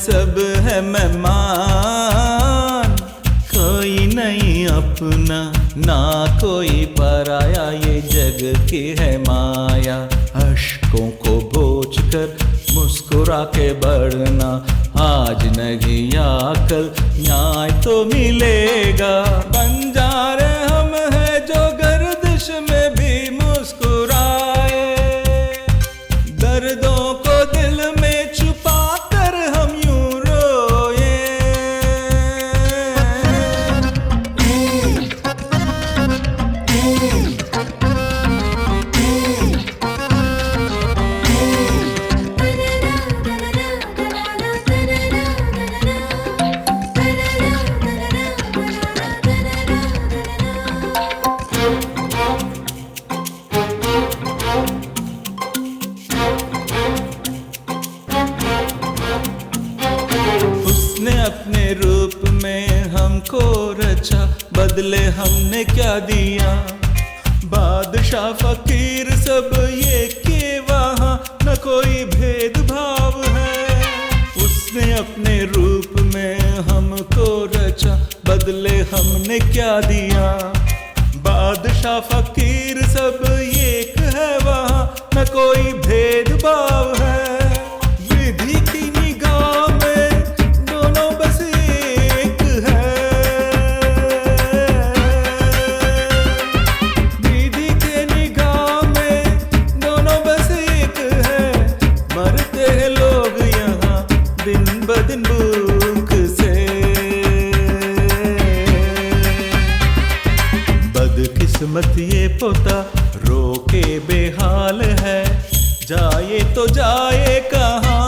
सब है मेहमान, कोई नहीं अपना ना कोई पराया, ये जग की है माया। अश्कों को बोझ कर मुस्कुरा के बढ़ना, आज नहीं या कल न्याय तो मिलेगा। बंजारे हम हैं जो गर्दिश में भी मुस्कुराए, दर्दों को दिल में छुपा कर हम यूं रोए। अपने रूप में हमको रचा, बदले हमने क्या दिया। बादशाह फकीर सब ये के वहाँ न कोई भेदभाव है। उसने अपने रूप में हमको रचा, बदले हमने क्या दिया। बादशाह फकीर सब एक है वहाँ न कोई भेदभाव है। विधि की निगाह में दोनों बस एक है, विधि के निगाह में दोनों बस एक है। मरते हैं लोग यहाँ दिन ब दिन भूख से। बदकिस्मत ये पोता रो के बेहाल है, जाए तो जाए कहाँ।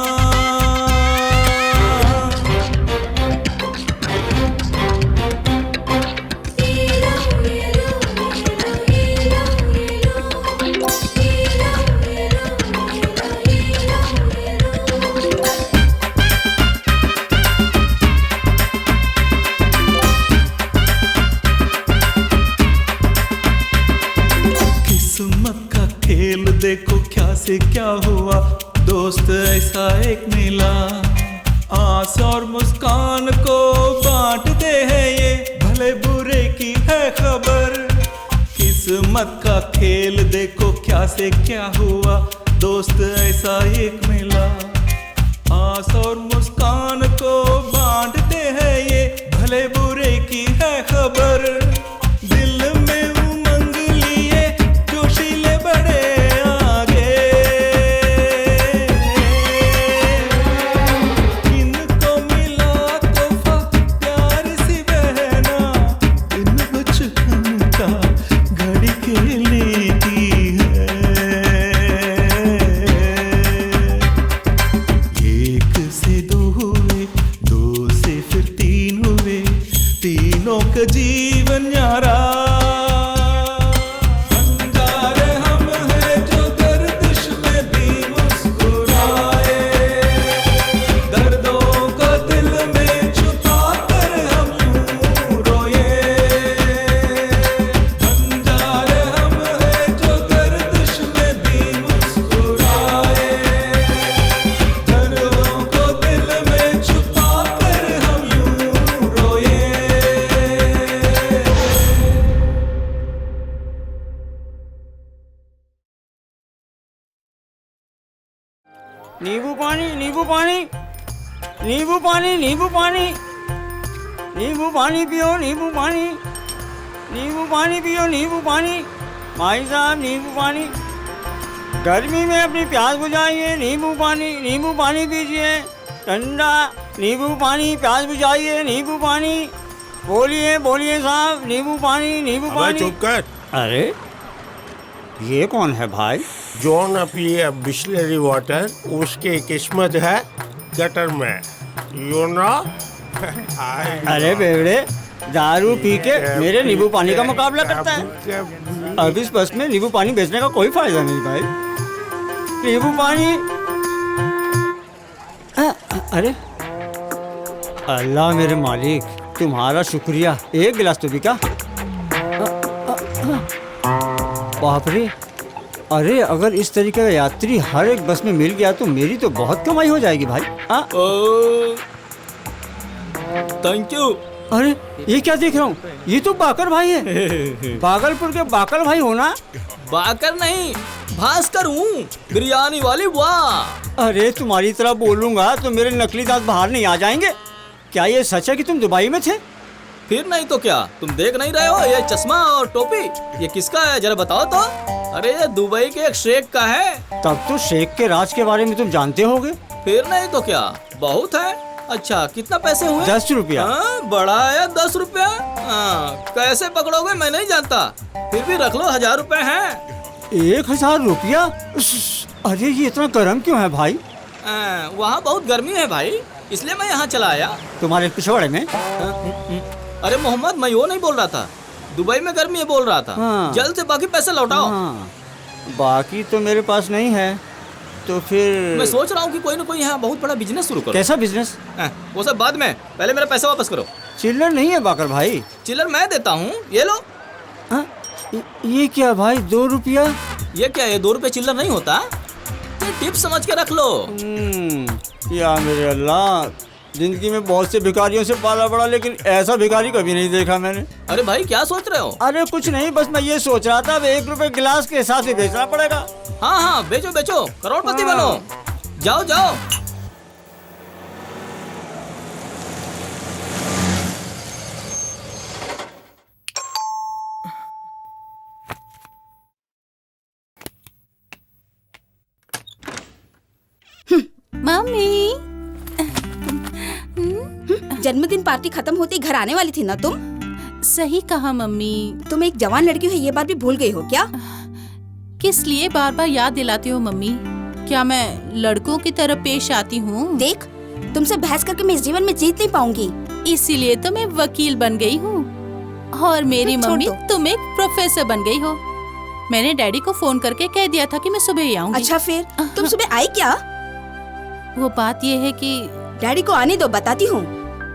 खेल देखो क्या से क्या हुआ, दोस्त ऐसा एक मिला। आस और मुस्कान को बांटते हैं ये, भले बुरे की है खबर। किस्मत का खेल देखो क्या से क्या हुआ, दोस्त ऐसा एक मिला। आस और मुस्कान को बांटते हैं ये, भले बुरे की है खबर। दिल में उमंग लिए जोशीले बड़े आगे, इनको मिला तोहफा प्यार सी बहना, इन बचपन का घड़ी खेलने की है। एक से दो हुए, दो से फिर तीन हुए, तीनों का जीवन न्यारा। बंजारे हम हैं जो गर्दिश में भी मुस्कुराए, दर्दों को दिल में छुपा कर हम यूं रोए। बंजारे हम हैं जो गर्दिश में भी मुस्कुराए, दर्दों को दिल में छुपा कर हम यूं रोए। नींबू पानी, नींबू पानी, नींबू पानी, नींबू पानी, नींबू पानी पियो, नींबू पानी, नींबू पानी पियो, नींबू पानी। भाई साहब नींबू पानी, गर्मी में अपनी प्यास बुझाइए, नींबू पानी पीजिए ठंडा। नींबू पानी प्यास बुझाइए, नींबू पानी। बोलिए बोलिए साहब, नींबू पानी, नींबू पानी। चुप कर। अरे ये कौन है भाई? जो न पिए बिस्लरी वाटर, उसकी किस्मत है गटर में, यू नो। अरे बेवड़े, दारू पी के मेरे नींबू पानी का मुकाबला करता है। अब इस बस में नींबू पानी बेचने का कोई फायदा नहीं भाई। नींबू पानी। अरे अल्लाह मेरे मालिक, तुम्हारा शुक्रिया। एक गिलास तो बिका। बाप रे, अरे अगर इस तरीके का यात्री हर एक बस में मिल गया तो मेरी तो बहुत कमाई हो जाएगी भाई। Thank you. अरे ये क्या देख रहा हूँ, ये तो बाकर भाई है। भागलपुर के बाकर भाई हो ना? बाकर नहीं, भास्कर हूँ, बिरयानी वाली। वाह! अरे तुम्हारी तरह बोलूंगा तो मेरे नकली दांत बाहर नहीं आ जाएंगे। क्या ये सच है कि तुम दुबई में थे? फिर नहीं तो क्या, तुम देख नहीं रहे हो ये चश्मा और टोपी? ये किसका है जरा बताओ तो। अरे ये दुबई के एक शेख का है। तब तो शेख के राज के बारे में तुम जानते होगे। फिर नहीं तो क्या, बहुत है। अच्छा कितना पैसे हुए? 10 रुपया। बड़ा आया 10 रुपया। कैसे पकड़ोगे मैं नहीं जानता, फिर भी रख लो, 1000 रुपए हैं। 1000 रुपया? अरे ये इतना गर्म क्यों है भाई? वहाँ बहुत गर्मी है भाई, इसलिए मैं यहाँ चला आया। तुम्हारे पिछवाड़े में? अरे मोहम्मद, मैं वो नहीं बोल रहा था, दुबई में गर्मी है बोल रहा था। हाँ। जल्द से बाकी पैसे लौटाओ। हाँ। बाकी तो मेरे पास नहीं है, तो फिर मैं सोच रहा हूँ कि कोई ना कोई यहाँ बहुत बड़ा बिजनेस शुरू करो। कैसा बिजनेस? वो सब बाद में, पहले मेरा पैसा वापस करो। चिल्लर नहीं है बाकर भाई। चिल्लर मैं देता हूँ, ये लो। ये क्या भाई, 2 रुपया? ये क्या है, 2 रुपए चिल्लर नहीं होता? ये टिप समझ के रख लो। या मेरे अल्लाह, जिंदगी में बहुत से भिखारियों से पाला पड़ा, लेकिन ऐसा भिखारी कभी नहीं देखा मैंने। अरे भाई क्या सोच रहे हो? अरे कुछ नहीं, बस मैं ये सोच रहा था अब 1 रुपए गिलास के हिसाब से बेचना पड़ेगा। हाँ हाँ, बेचो बेचो, करोड़पति हाँ। बनो। जाओ जाओ। मम्मी, जन्मदिन पार्टी खत्म होते ही घर आने वाली थी ना तुम? सही कहा मम्मी। तुम एक जवान लड़की हो, ये बात भी भूल गई हो क्या? किस लिए बार बार याद दिलाती हो मम्मी? क्या मैं लड़कों की तरह पेश आती हूँ? देख, तुमसे बहस करके मैं इस जीवन में जीत नहीं पाऊंगी। इसीलिए तो मैं वकील बन गई हूँ और मेरी छोड़ मम्मी दो। तुम एक प्रोफेसर बन गई हो। मैंने डैडी को फोन करके कह दिया था कि मैं सुबह ही आऊंगी। अच्छा फिर तुम सुबह आई क्या? वो बात ये है कि डैडी को आने दो, बताती हूँ।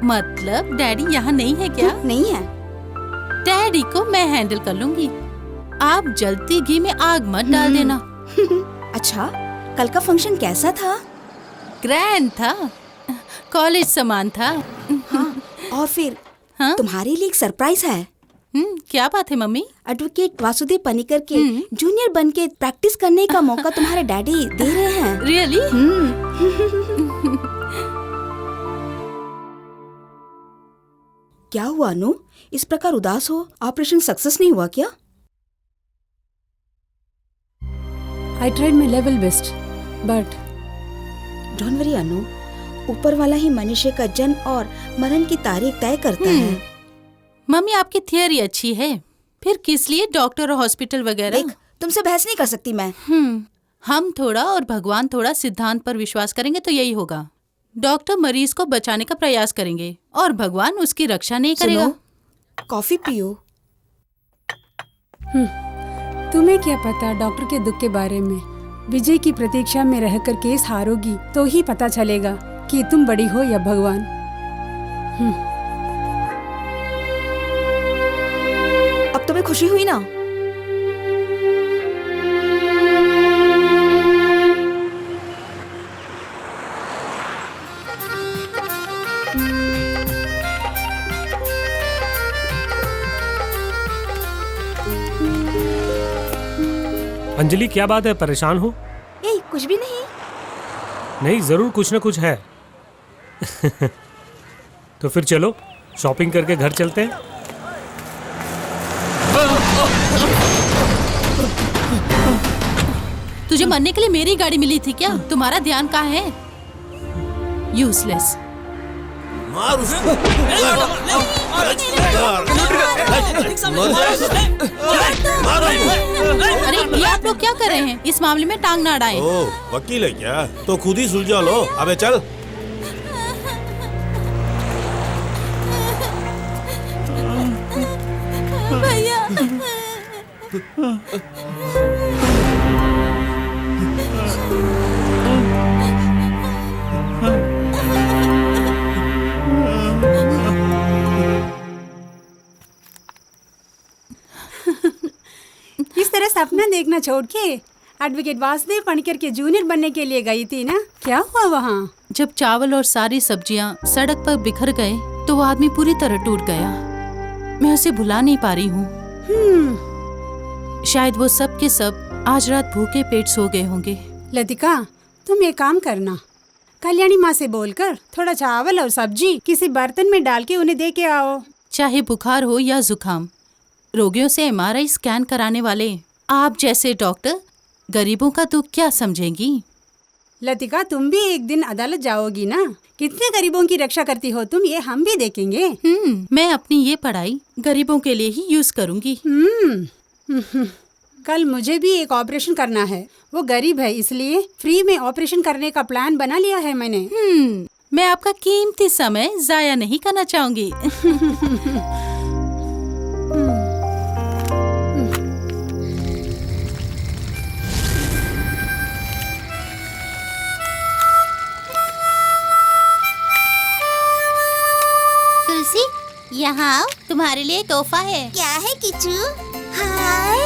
मतलब डैडी यहाँ नहीं है क्या? नहीं है। डैडी को मैं हैंडल कर लूंगी, आप जलती घी में आग मत डाल देना। अच्छा, कल का फंक्शन कैसा था? ग्रैंड था, कॉलेज समान था। हाँ, और फिर हाँ? तुम्हारे लिए एक सरप्राइज है। क्या बात है मम्मी? एडवोकेट वासुदेव पनिकर के जूनियर बन के प्रैक्टिस करने का मौका तुम्हारे डैडी दे रहे हैं। रियली? क्या हुआ अनु, इस प्रकार उदास हो? ऑपरेशन सक्सेस नहीं हुआ क्या? I tried my level best, but don't worry Anu, ऊपर वाला ही मनुष्य का जन्म और मरण की तारीख तय करता है। मम्मी आपकी थियरी अच्छी है, फिर किस लिए डॉक्टर और हॉस्पिटल वगैरह? देख, तुमसे बहस नहीं कर सकती मैं। हम थोड़ा और भगवान थोड़ा सिद्धांत पर विश्वास करेंगे तो यही होगा। डॉक्टर मरीज को बचाने का प्रयास करेंगे और भगवान उसकी रक्षा नहीं करेगा। कॉफी पियो। तुम्हें क्या पता डॉक्टर के दुख के बारे में? विजय की प्रतीक्षा में रहकर केस हारोगी तो ही पता चलेगा कि तुम बड़ी हो या भगवान। अब तुम्हें खुशी हुई ना? अंजलि क्या बात है, परेशान हो? ए, कुछ भी नहीं। नहीं, जरूर कुछ ना कुछ है। तो फिर चलो शॉपिंग करके घर चलते हैं। तुझे मरने के लिए मेरी गाड़ी मिली थी क्या? तुम्हारा ध्यान कहाँ है? यूजलेस। मार उसको। अरे ये आप लोग क्या कर रहे हैं? इस मामले में टांग ना अड़ाएं। ओह, वकील है क्या? तो खुद ही सुलझा लो। अबे चल। भैया। इस तरह सपना देखना छोड़ के एडवोकेट वासुदेव पनिकर के जूनियर बनने के लिए गई थी ना? क्या हुआ वहाँ? जब चावल और सारी सब्जियां सड़क पर बिखर गए तो वो आदमी पूरी तरह टूट गया। मैं उसे भुला नहीं पा रही हूँ। शायद वो सब के सब आज रात भूखे पेट सो गए होंगे। लतिका, तुम एक काम करना, कल्याणी माँ से बोलकर थोड़ा चावल और सब्जी किसी बर्तन में डाल के उन्हें दे के आओ। चाहे बुखार हो या जुकाम, रोगियों से MRI स्कैन कराने वाले आप जैसे डॉक्टर गरीबों का दुख क्या समझेंगी? लतिका, तुम भी एक दिन अदालत जाओगी ना? कितने गरीबों की रक्षा करती हो तुम, ये हम भी देखेंगे। मैं अपनी ये पढ़ाई गरीबों के लिए ही यूज करूंगी। कल मुझे भी एक ऑपरेशन करना है। वो गरीब है इसलिए फ्री में ऑपरेशन करने का प्लान बना लिया है मैंने। मैं आपका कीमती समय जाया नहीं करना चाहूंगी। तुलसी, यहाँ आओ, तुम्हारे लिए तोहफा है। क्या है किचू? हाय।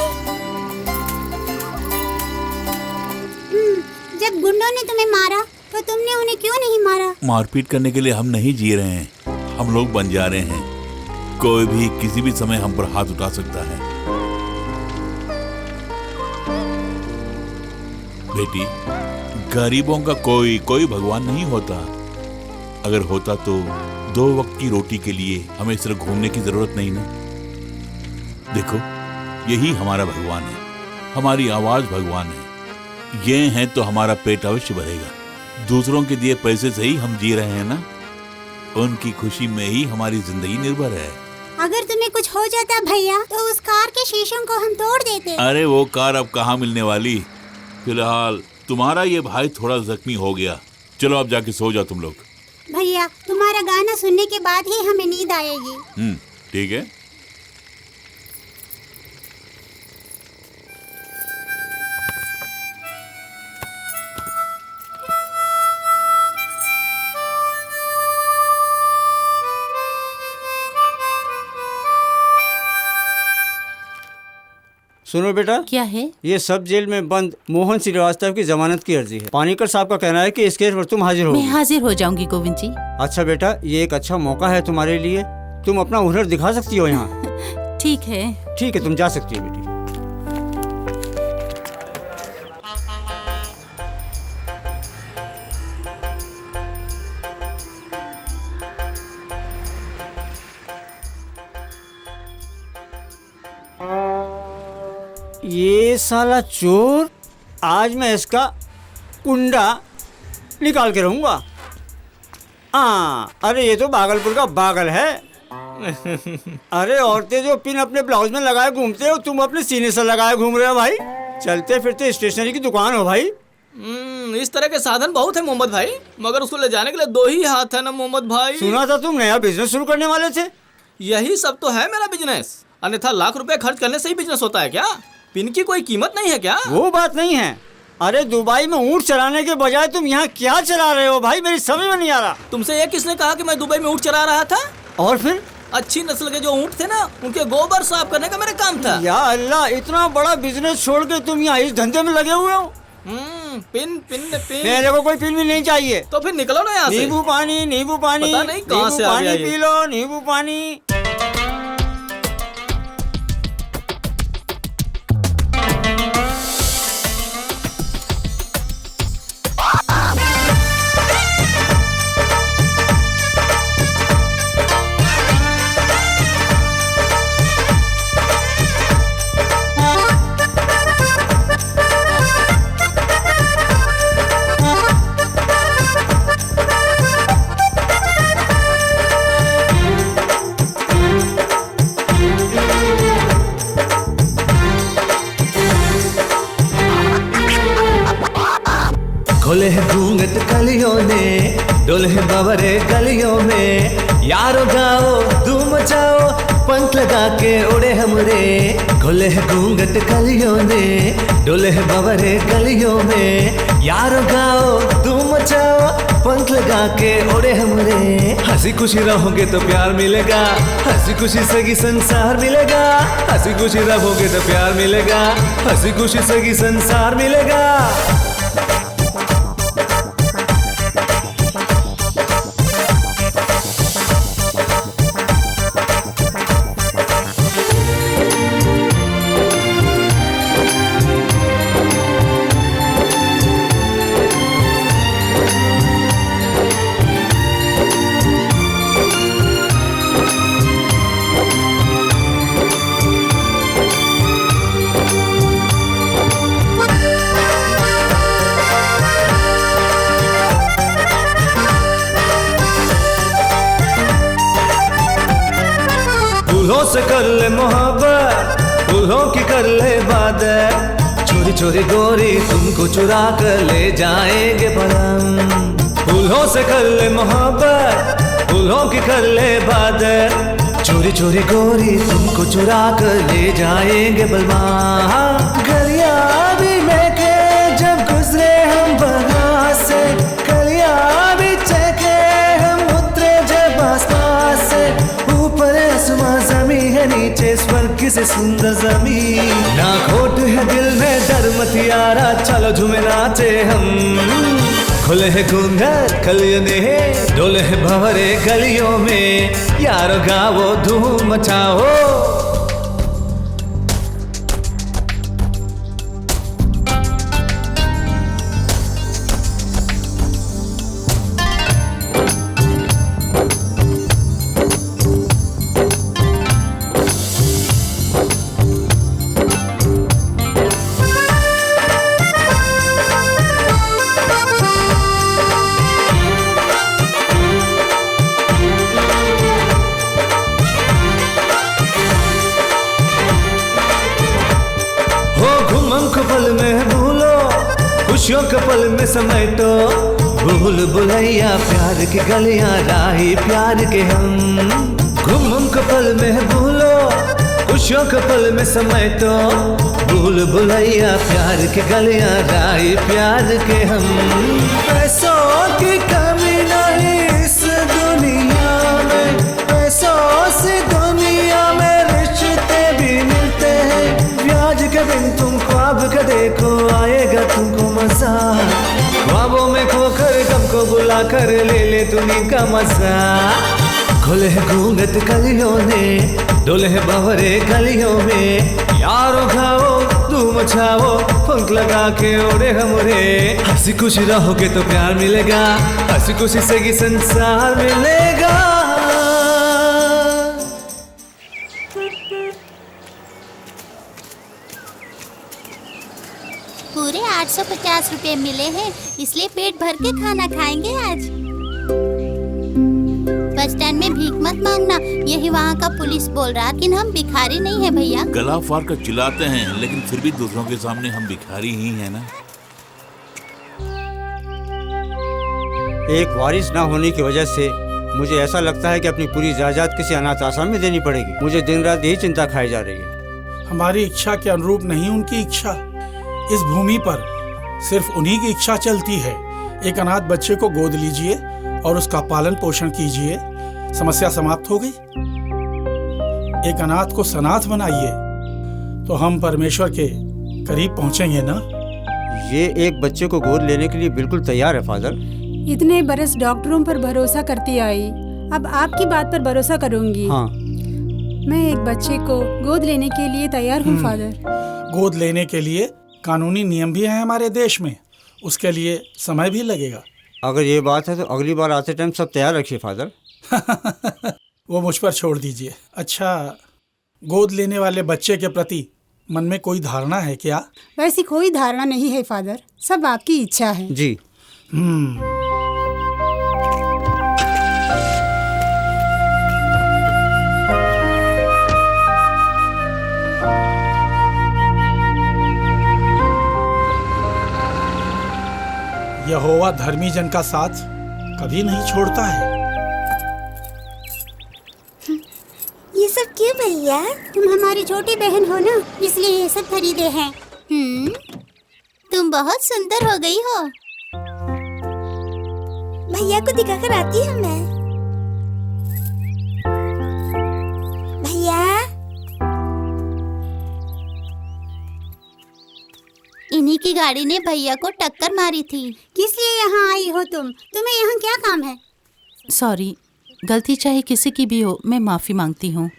जब गुंडों ने तुम्हें मारा तो तुमने उन्हें क्यों नहीं मारा? मारपीट करने के लिए हम नहीं जी रहे हैं, हम लोग बन जा रहे हैं। कोई भी किसी भी समय हम पर हाथ उठा सकता है। बेटी, गरीबों का कोई भगवान नहीं होता। अगर होता तो 2 वक्त की रोटी के लिए हमें सिर्फ घूमने की जरूरत नहीं ना। देखो, यही हमारा भगवान है, हमारी आवाज भगवान है। ये हैं तो हमारा पेट अवश्य भरेगा। दूसरों के दिए पैसे से ही हम जी रहे हैं ना। उनकी खुशी में ही हमारी जिंदगी निर्भर है। अगर तुम्हें कुछ हो जाता भैया तो उस कार के शीशों को हम तोड़ देते। अरे वो कार अब कहाँ मिलने वाली। फिलहाल तुम्हारा ये भाई थोड़ा जख्मी हो गया। चलो अब जाके सो जाओ तुम लोग। भैया, तुम्हारा गाना सुनने के बाद ही हमें नींद आएगी। ठीक है। सुनो बेटा, क्या है? ये सब जेल में बंद मोहन श्रीवास्तव की जमानत की अर्जी है। पानीकर साहब का कहना है कि इस केस पर तुम हाजिर हो। मैं हाजिर हो जाऊंगी गोविंद जी। अच्छा बेटा, ये एक अच्छा मौका है तुम्हारे लिए। तुम अपना हुनर दिखा सकती हो यहाँ। ठीक है। ठीक है, तुम जा सकती हो बेटी। ये साला चोर, आज मैं इसका कुंडा निकाल के रहूंगा। अरे ये तो भागलपुर का बागल है। अरे औरतें जो पिन अपने ब्लाउज में लगाए घूमते हो, तुम अपने सीने से लगाए घूम रहे हो भाई। चलते फिरते स्टेशनरी की दुकान हो भाई। इस तरह के साधन बहुत है मोहम्मद भाई, मगर उसको ले जाने के लिए 2 ही हाथ है ना मोहम्मद भाई। सुना था तुम नया बिजनेस शुरू करने वाले थे। यही सब तो है मेरा बिजनेस, अन्यथा लाख रुपए खर्च करने से ही बिजनेस होता है क्या? पिन की कोई कीमत नहीं है क्या? वो बात नहीं है। अरे दुबई में ऊँट चराने के बजाय तुम यहाँ क्या चला रहे हो भाई, मेरी समझ में नहीं आ रहा। तुमसे ये किसने कहा कि मैं दुबई में ऊँट चरा रहा था? और फिर अच्छी नस्ल के जो ऊँट थे ना, उनके गोबर साफ करने का मेरा काम था। या अल्लाह, इतना बड़ा बिजनेस छोड़ के तुम यहाँ इस धंधे में लगे हुए हो। Pin pin pin. मेरे को कोई पिन भी नहीं चाहिए। तो फिर निकलो ना यहाँ से। नींबू पानी, नींबू पानी, पता नहीं कहाँ से आ गया ये। पी लो नींबू पानी। खोले है घूंघट कलियों ने, डोले है बावरे गलियों में। यारो जाओ धूम मचाओ, पंख लगा के उड़े हमरे। खोले है घूंघट कलियों ने, डोले है बावरे गलियों में। यारो गाओ धूम मचाओ, पंख लगा के उड़े हमरे। हंसी खुशी रहोगे तो प्यार मिलेगा, हंसी खुशी सगी संसार मिलेगा। हंसी खुशी रहोगे तो प्यार मिलेगा, हंसी खुशी सगी संसार मिलेगा। फूलों से कर ले मोहब्बत, फूलों की कर ले इबादत, चोरी चोरी गोरी तुमको चुरा कर ले जाएंगे बलम। फूलों से कर ले मोहब्बत, फूलों की कर ले इबादत, चोरी चोरी गोरी तुमको चुरा कर ले जाएंगे बलमा। गलिया भी लेके जब गुजरे हम बहार से, गलिया भी चेके हम उतरे जब आसमान से, ऊपर आसमां जमी है नीचे स्वर्ग से सुंदर जमीन। ना खोट है दिल में डर मत यारा, चलो झूमे नाचे हम। खुले है घूंघट कलियों ने, डोले है भंवरे गलियों में, यारो गाओ धूम मचाओ। खुशियों के पल में समेटो, भूल भुलैया प्यार की गलियां राही प्यार के हम। घुम के पल में भूलो, खुशियों के पल में समेटो, भूल भुलैया प्यार की गलियां राही प्यार के हम। पैसों की कमी नहीं इस दुनिया में, पैसों से दुनिया में रिश्ते भी मिलते हैं। ब्याज के दिन तुम ख्वाब का देखो, आएगा तुमको मजा। ख्वाबों में खोकर गम को बुला कर ले ले दुनिया का मजा। खुले है घूंघट कलियों ने, डोले है भंवरे गलियों में, यारो खाओ धूम मचाओ, पंख लगा के उड़े हम उड़े। हंसी खुशी रहोगे तो प्यार मिलेगा, हंसी खुशी से ही संसार मिलेगा। पूरे 850 रुपए मिले हैं, इसलिए पेट भर के खाना खाएंगे आज। बस स्टैंड में भीख मत मांगना, यही वहाँ का पुलिस बोल रहा, लेकिन हम भिखारी नहीं है भैया। गला फाड़ कर चिल्लाते हैं, लेकिन फिर भी दूसरों के सामने हम भिखारी ही हैं ना। एक वारिस ना होने की वजह से मुझे ऐसा लगता है कि अपनी पूरी जायदाद किसी अनाथ आश्रम में देनी पड़ेगी। मुझे दिन रात यही चिंता खाई जा रही है। हमारी इच्छा के अनुरूप नहीं उनकी इच्छा। इस भूमि पर सिर्फ उन्हीं की इच्छा चलती है। एक अनाथ बच्चे को गोद लीजिए और उसका पालन पोषण कीजिए, समस्या समाप्त हो गई। एक अनाथ को सनाथ बनाइए तो हम परमेश्वर के करीब पहुंचेंगे ना। ये एक बच्चे को गोद लेने के लिए बिल्कुल तैयार है फादर। इतने बरस डॉक्टरों पर भरोसा करती आई, अब आपकी बात पर भरोसा करूंगी। हाँ। मैं एक बच्चे को गोद लेने के लिए तैयार हूँ फादर। गोद लेने के लिए कानूनी नियम भी हैं हमारे देश में, उसके लिए समय भी लगेगा। अगर ये बात है तो अगली बार आते टाइम सब तैयार रखिए फादर। वो मुझ पर छोड़ दीजिए। अच्छा, गोद लेने वाले बच्चे के प्रति मन में कोई धारणा है क्या? वैसी कोई धारणा नहीं है फादर, सब आपकी इच्छा है। जी। यहोवा धर्मी जन का साथ कभी नहीं छोड़ता है। ये सब क्यों भैया? तुम हमारी छोटी बहन हो ना, इसलिए ये सब खरीदे हैं। तुम बहुत सुंदर हो गई हो। भैया को दिखाकर आती हूँ मैं। भैया, इन्हीं की गाड़ी ने भैया को टक्कर मारी थी। किस लिए यहाँ आई हो तुम? तुम्हें यहाँ क्या काम है? सॉरी, गलती चाहे किसी की भी हो, मैं माफी मांगती हूँ।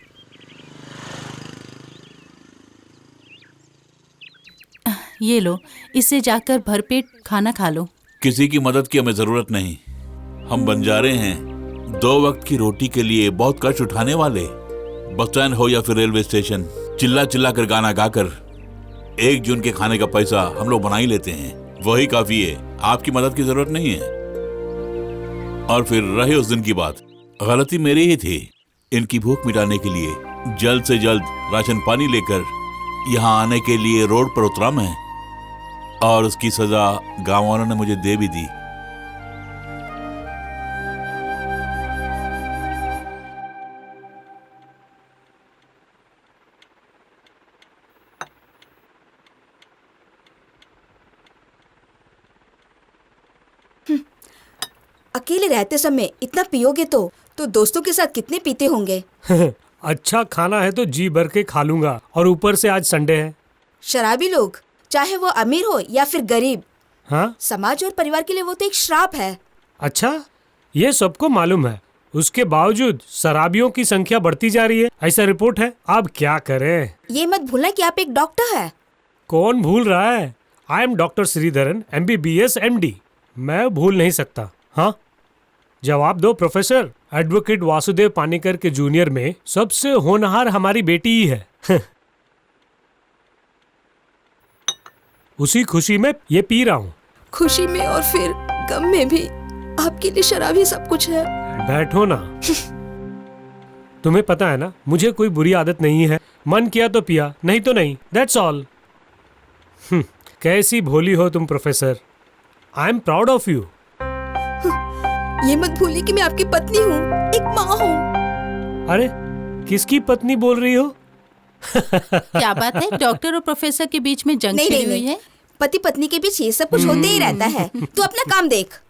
ये लो, इससे जाकर भरपेट खाना खा लो। किसी की मदद की हमें जरूरत नहीं। हम बंजारे हैं, 2 वक्त की रोटी के लिए बहुत कष्ट उठाने वाले। बस स्टैंड हो या फिर रेलवे स्टेशन, चिल्ला चिल्ला कर गाना गाकर 1 जून के खाने का पैसा हम लोग बना ही लेते हैं, वही काफी है। आपकी मदद की जरूरत नहीं है। और फिर रहे उस दिन की बात, गलती मेरी ही थी। इनकी भूख मिटाने के लिए जल्द से जल्द राशन पानी लेकर यहाँ आने के लिए रोड पर उतरा मैं, और उसकी सजा गांव वालों ने मुझे दे भी दी। अकेले रहते समय इतना पियोगे तो दोस्तों के साथ कितने पीते होंगे। अच्छा खाना है तो जी भर के खा लूंगा, और ऊपर से आज संडे है। शराबी लोग, चाहे वो अमीर हो या फिर गरीब, हाँ, समाज और परिवार के लिए वो तो एक श्राप है। अच्छा, ये सबको मालूम है, उसके बावजूद शराबियों की संख्या बढ़ती जा रही है, ऐसा रिपोर्ट है। अब क्या करें? ये मत भूलना कि आप एक डॉक्टर हैं। कौन भूल रहा है? I am doctor Sreedharan, MBBS MD। मैं भूल नहीं सकता। हाँ, जवाब दो प्रोफेसर। एडवोकेट वासुदेव पानीकर के जूनियर में सबसे होनहार हमारी बेटी ही है। उसी खुशी में ये पी रहा हूँ। खुशी में और फिर गम में भी आपके लिए शराब ही सब कुछ है। बैठो ना। तुम्हें पता है ना, मुझे कोई बुरी आदत नहीं है। मन किया तो पिया, नहीं तो नहीं। That's all. कैसी भोली हो तुम professor. I am proud of you. ये मत भूलिए कि मैं आपकी पत्नी हूँ, एक माँ हूँ। अरे, किसकी पत्नी बोल रही हो? क्या बात है, डॉक्टर और प्रोफेसर के बीच में जंग छिड़ी हुई है? पति पत्नी के बीच ये सब कुछ होते ही रहता है। तू अपना काम देख।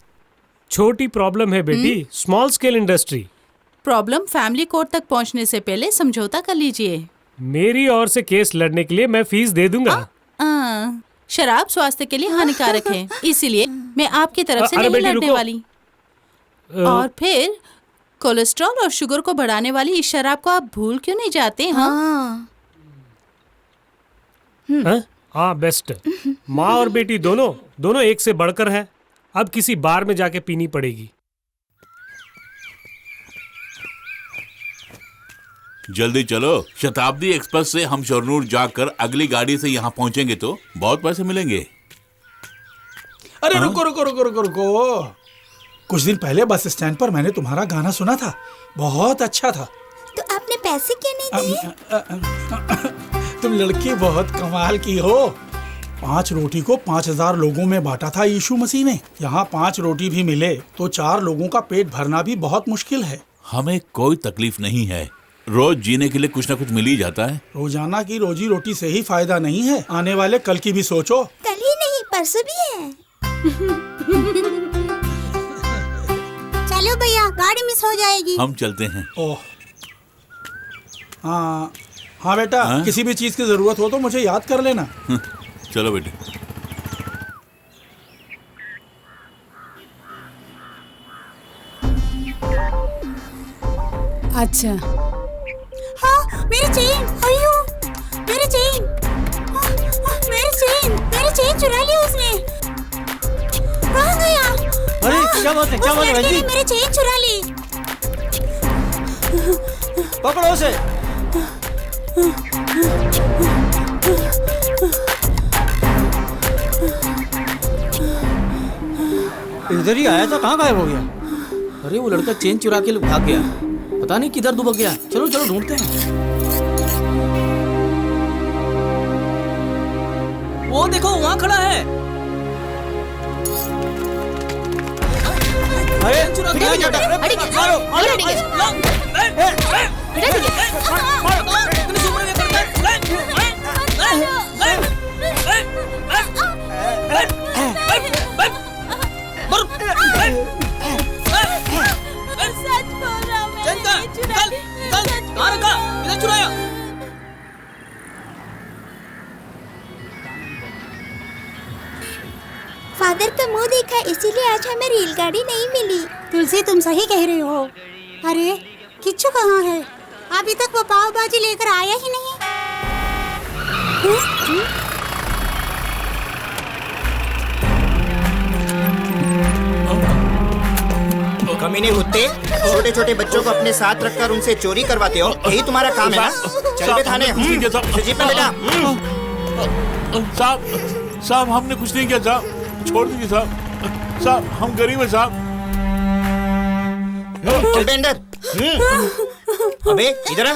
छोटी प्रॉब्लम है बेटी, small scale industry. Problem family court तक पहुंचने से पहले समझौता कर लीजिए। मेरी ओर से केस लड़ने के लिए मैं फीस दे दूंगा। शराब स्वास्थ्य के लिए हानिकारक है, इसीलिए मैं आपकी तरफ से नहीं लड़ने वाली। और फिर कोलेस्ट्रॉल और शुगर को बढ़ाने वाली इस शराब को आप भूल क्यों नहीं जाते? हाँ, बेस्ट। माँ और बेटी दोनों एक से बढ़कर है। अब किसी बार में जाके पीनी पड़ेगी। जल्दी चलो, शताब्दी एक्सप्रेस से हम शरनूर जाकर अगली गाड़ी से यहाँ पहुँचेंगे तो बहुत पैसे मिलेंगे। अरे रुको। कुछ दिन पहले बस स्टैंड पर मैंने तुम्हारा गाना सुना था, बहुत अच्छा था। तो आपने पैसे क्यों नहीं दिए? तुम लड़की बहुत कमाल की हो। 5 रोटी को 5000 लोगों में बांटा था यीशु मसीह ने। यहाँ 5 रोटी भी मिले तो 4 लोगों का पेट भरना भी बहुत मुश्किल है। हमें कोई तकलीफ नहीं है, रोज जीने के लिए कुछ ना कुछ मिल ही जाता है। रोजाना की रोजी रोटी से ही फायदा नहीं है, आने वाले कल की भी सोचो। कल ही नहीं, परसों भी है। चलो भैया, गाड़ी मिस हो जाएगी। हम चलते हैं। ओह, हाँ बेटा, किसी भी चीज की जरूरत हो तो मुझे याद कर लेना। चलो बेटे। अच्छा। हाँ, मेरी चेन, अयो, मेरी चेन, मेरी चेन चुरा ली उसने। कहाँ गया? अरे क्या बात है भाई जी? मेरी चेन चुरा ली। पकड़ो उसे। इधर ही आया था, कहाँ गायब हो गया? अरे वो लड़का चेन चुरा के भाग गया, पता नहीं किधर दुबक गया। चलो ढूंढते हैं। वो देखो वहाँ खड़ा है। अरे चुरा के चुराया। फादर का मुंह देखा, इसीलिए आज हमें रेलगाड़ी नहीं मिली। तुलसी, तुम सही कह रही हो। अरे किच्चू कहाँ है? अभी तक वो पाव भाजी लेकर आया ही नहीं। कमीने कुत्ते, छोटे छोटे बच्चों को अपने साथ रखकर उनसे चोरी करवाते हो, यही तुम्हारा काम है ना? चल बे थाने। जीप में बेटा। साहब हमने कुछ नहीं किया साहब, छोड़ दीजिए साहब, हम गरीब हैं साहब। चल बे अंदर। अबे इधर आ।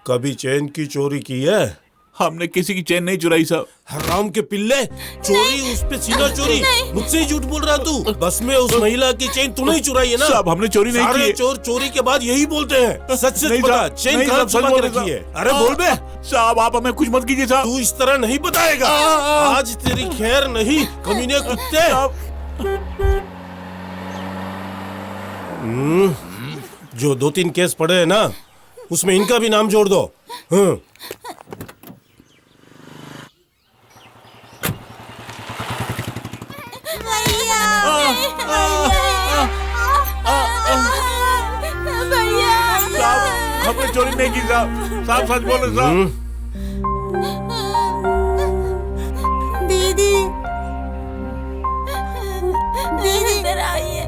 कभी चैन की चोरी की है? हमने किसी की चैन नहीं चुराई साहब। हराम के पिल्ले, चोरी उस पे सीधा चोरी। मुझसे ही झूठ बोल रहा तू। बस में उस महिला की चेन तूने ही चुराई है ना? साहब हमने चोरी नहीं की सारे है। चोर चोरी के बाद यही बोलते हैं। सच सच बता, चेन नहीं कहाँ साहब, छुपा सच के बोल रखी रहे है? अरे बोल बे। साहब आप हमें कुछ मत कीजिए साहब। तू इस तरह नहीं बताएगा। आज तेरी खैर नहीं, कमीने कुत्ते। जो 2-3 केस पड़े हैं ना, उसमें इनका भी नाम जोड़ दो। साहब हमने चोरी नहीं की साहब। साहब सच बोले साहब। दीदी, दीदी इधर आइए।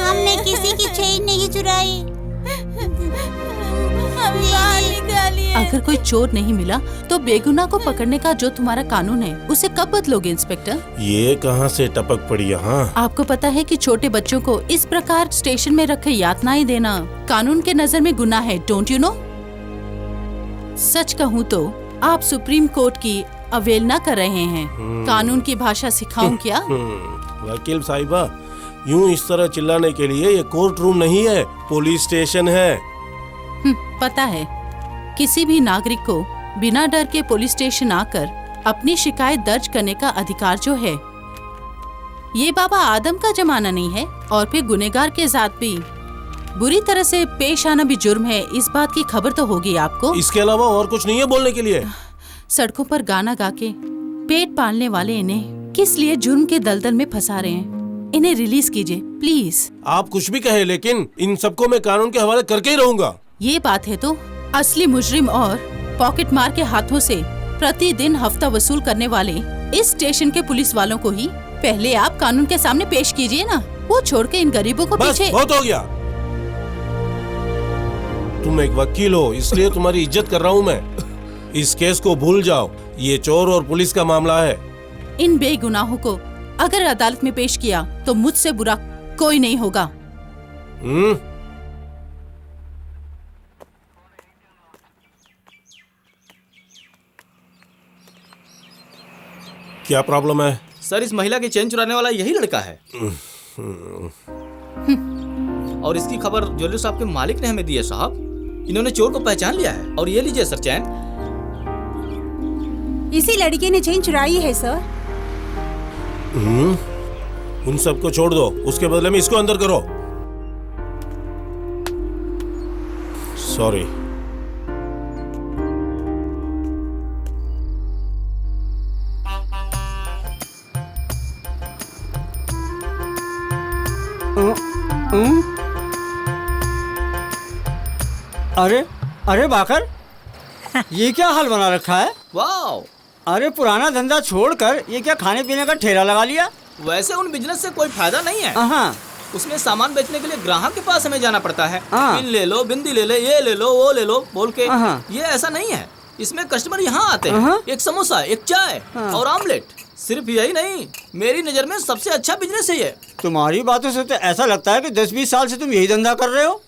हमने किसी की चेन नहीं चुराई। अगर कोई चोर नहीं मिला तो बेगुनाह को पकड़ने का जो तुम्हारा कानून है उसे कब बदलोगे इंस्पेक्टर? ये कहाँ से टपक पड़ी यहाँ? आपको पता है कि छोटे बच्चों को इस प्रकार स्टेशन में रखे यातनाएं देना कानून के नजर में गुनाह है, डोंट यू नो? सच कहूँ तो आप सुप्रीम कोर्ट की अवहेलना कर रहे हैं। कानून की भाषा सिखाऊं क्या? वकील साहिबा, यूं इस तरह चिल्लाने के लिए ये कोर्ट रूम नहीं है, पुलिस स्टेशन है। पता है, किसी भी नागरिक को बिना डर के पुलिस स्टेशन आकर अपनी शिकायत दर्ज करने का अधिकार जो है, ये बाबा आदम का जमाना नहीं है। और फिर गुनहगार के साथ भी बुरी तरह से पेश आना भी जुर्म है, इस बात की खबर तो होगी आपको। इसके अलावा और कुछ नहीं है बोलने के लिए? सड़कों पर गाना गा के पेट पालने वाले इन्हें किस लिए जुर्म के दलदल में फंसा रहे हैं? इन्हें रिलीज कीजिए प्लीज। आप कुछ भी कहे, लेकिन इन सबको मैं कानून के हवाले करके ही रहूंगा। ये बात है तो असली मुजरिम और पॉकेट मार के हाथों से प्रतिदिन हफ्ता वसूल करने वाले इस स्टेशन के पुलिस वालों को ही पहले आप कानून के सामने पेश कीजिए ना। वो छोड़ के इन गरीबों को बस पीछे। बहुत हो गया। तुम एक वकील हो, इसलिए तुम्हारी इज्जत कर रहा हूँ मैं। इस केस को भूल जाओ, ये चोर और पुलिस का मामला है। इन बेगुनाहों को अगर अदालत में पेश किया तो मुझसे बुरा कोई नहीं होगा। क्या प्रॉब्लम है? सर इस महिला की चेन चुराने वाला यही लड़का है। और इसकी खबर ज्वेलरी शॉप के मालिक ने हमें दी है साहब। इन्होंने चोर को पहचान लिया है। और ये लीजिए सर चैन। इसी लड़के ने चेन चुराई है सर। उन सबको छोड़ दो, उसके बदले में इसको अंदर करो। सॉरी। अरे अरे बाकर, ये क्या हाल बना रखा है? वाओ! अरे पुराना धंधा छोड़कर ये क्या खाने पीने का ठेला लगा लिया? वैसे उन बिजनेस से कोई फायदा नहीं है। हाँ। उसमें सामान बेचने के लिए ग्राहक के पास हमें जाना पड़ता है। पिन ले लो, बिंदी ले ले, ये ले लो, वो ले लो बोल के। ये ऐसा नहीं है। इसमें कस्टमर यहाँ आते हैं, एक समोसा, एक चाय और आमलेट। सिर्फ यही नहीं, मेरी नजर में सबसे अच्छा बिजनेस है ये। तुम्हारी बातों से तो ऐसा लगता है कि 10-20 साल से तुम यही धंधा कर रहे हो।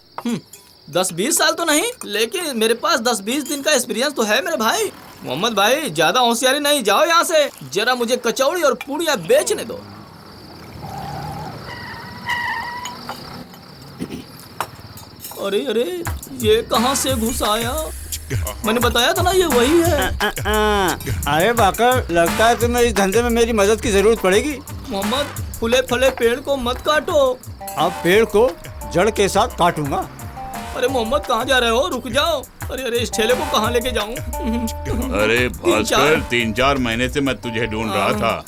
10-20 साल तो नहीं, लेकिन मेरे पास 10-20 दिन का एक्सपीरियंस तो है मेरे भाई। मोहम्मद भाई ज्यादा होशियारी नहीं, जाओ यहाँ से। जरा मुझे कचौड़ी और पूड़ियाँ बेचने दो। अरे अरे, ये कहाँ से घुस आया? मैंने बताया था ना ये वही है। अरे बाकर, लगता है तुम्हें इस धंधे में मेरी मदद की जरूरत पड़ेगी। मोहम्मद, फूले फले पेड़ को मत काटो। अब पेड़ को जड़ के साथ काटूंगा। अरे मोहम्मद, कहाँ जा रहे हो? रुक जाओ। अरे अरे, इस ठेले को कहाँ लेके जाऊँ? अरे भास्कर, 3-4 महीने से मैं तुझे ढूंढ रहा था।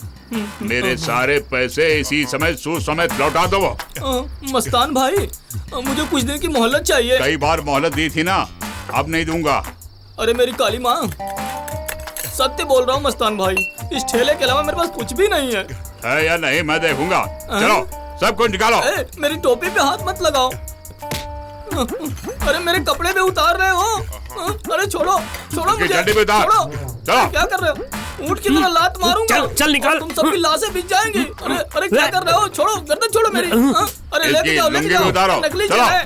मेरे सारे पैसे इसी समय सूद समेत लौटा दो। मस्तान भाई, मुझे कुछ दिन की मोहलत चाहिए। कई बार मोहलत दी थी ना, अब नहीं दूंगा। अरे मेरी काली माँ, सत्य बोल रहा हूँ मस्तान भाई, इस ठेले के अलावा मेरे पास कुछ भी नहीं है या नहीं मैं देखूंगा। चलो सब कुछ निकालो। मेरी टोपी पे हाथ मत लगाओ। अरे मेरे कपड़े पे उतार रहे हो। अरे छोड़ो छोड़ो मुझे। जल्दी में उतार। चलो। क्या कर रहे हो? ऊँट की तरह लात मारूंगा। चल निकाल। तुम सबकी लाशें बिछ जाएंगी। अरे अरे क्या कर रहे हो? छोड़ो, गर्दन छोड़ो मेरी। अरे अरे लेके जाओ, लेके जाओ, नकली चलो है।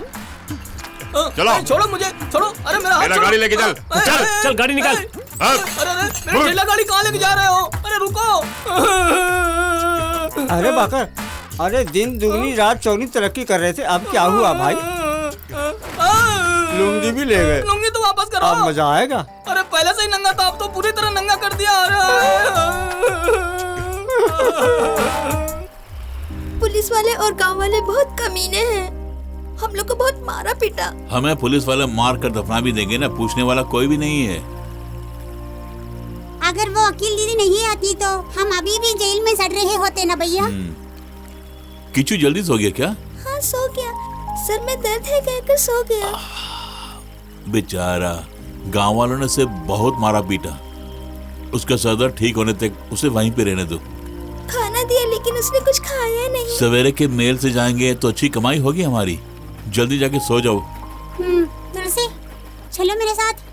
चलो। छोड़ो मुझे, छोड़ो। अरे मेरा हाथ मेरा छोड़ो। गाड़ी लेके चल। चल चल गाड़ी निकाल। अरे मेरी ठेला गाड़ी कहाँ लेके जा रहे हो? अरे रुको। अरे बाकर, अरे दिन दुगनी रात चौगनी तरक्की कर रहे थे, अब क्या हुआ भाई? लुंगी भी ले गए। लुंगी तो वापस करो। अब मजा आएगा। अरे पहले से ही नंगा था, अब तो पूरी तरह नंगा कर दिया। पुलिस वाले और गांव वाले बहुत कमीने हैं, हम लोग को बहुत मारा पीटा। हमें पुलिस वाले मार कर दफना भी देंगे ना, पूछने वाला कोई भी नहीं है। अगर वो वकील दीदी नहीं आती तो हम अभी भी जेल में सड़ रहे होते ना भैया। किचू जल्दी सो गया क्या? हाँ सो गया, सर में दर्द है कहकर सो गया। बेचारा, गांव वालों ने उसे बहुत मारा पीटा, उसका सर दर्द ठीक होने तक उसे वहीं पे रहने दो। खाना दिया लेकिन उसने कुछ खाया नहीं। सवेरे के मेल से जाएंगे तो अच्छी कमाई होगी हमारी। जल्दी जाके सो जाओ। तुलसी चलो मेरे साथ।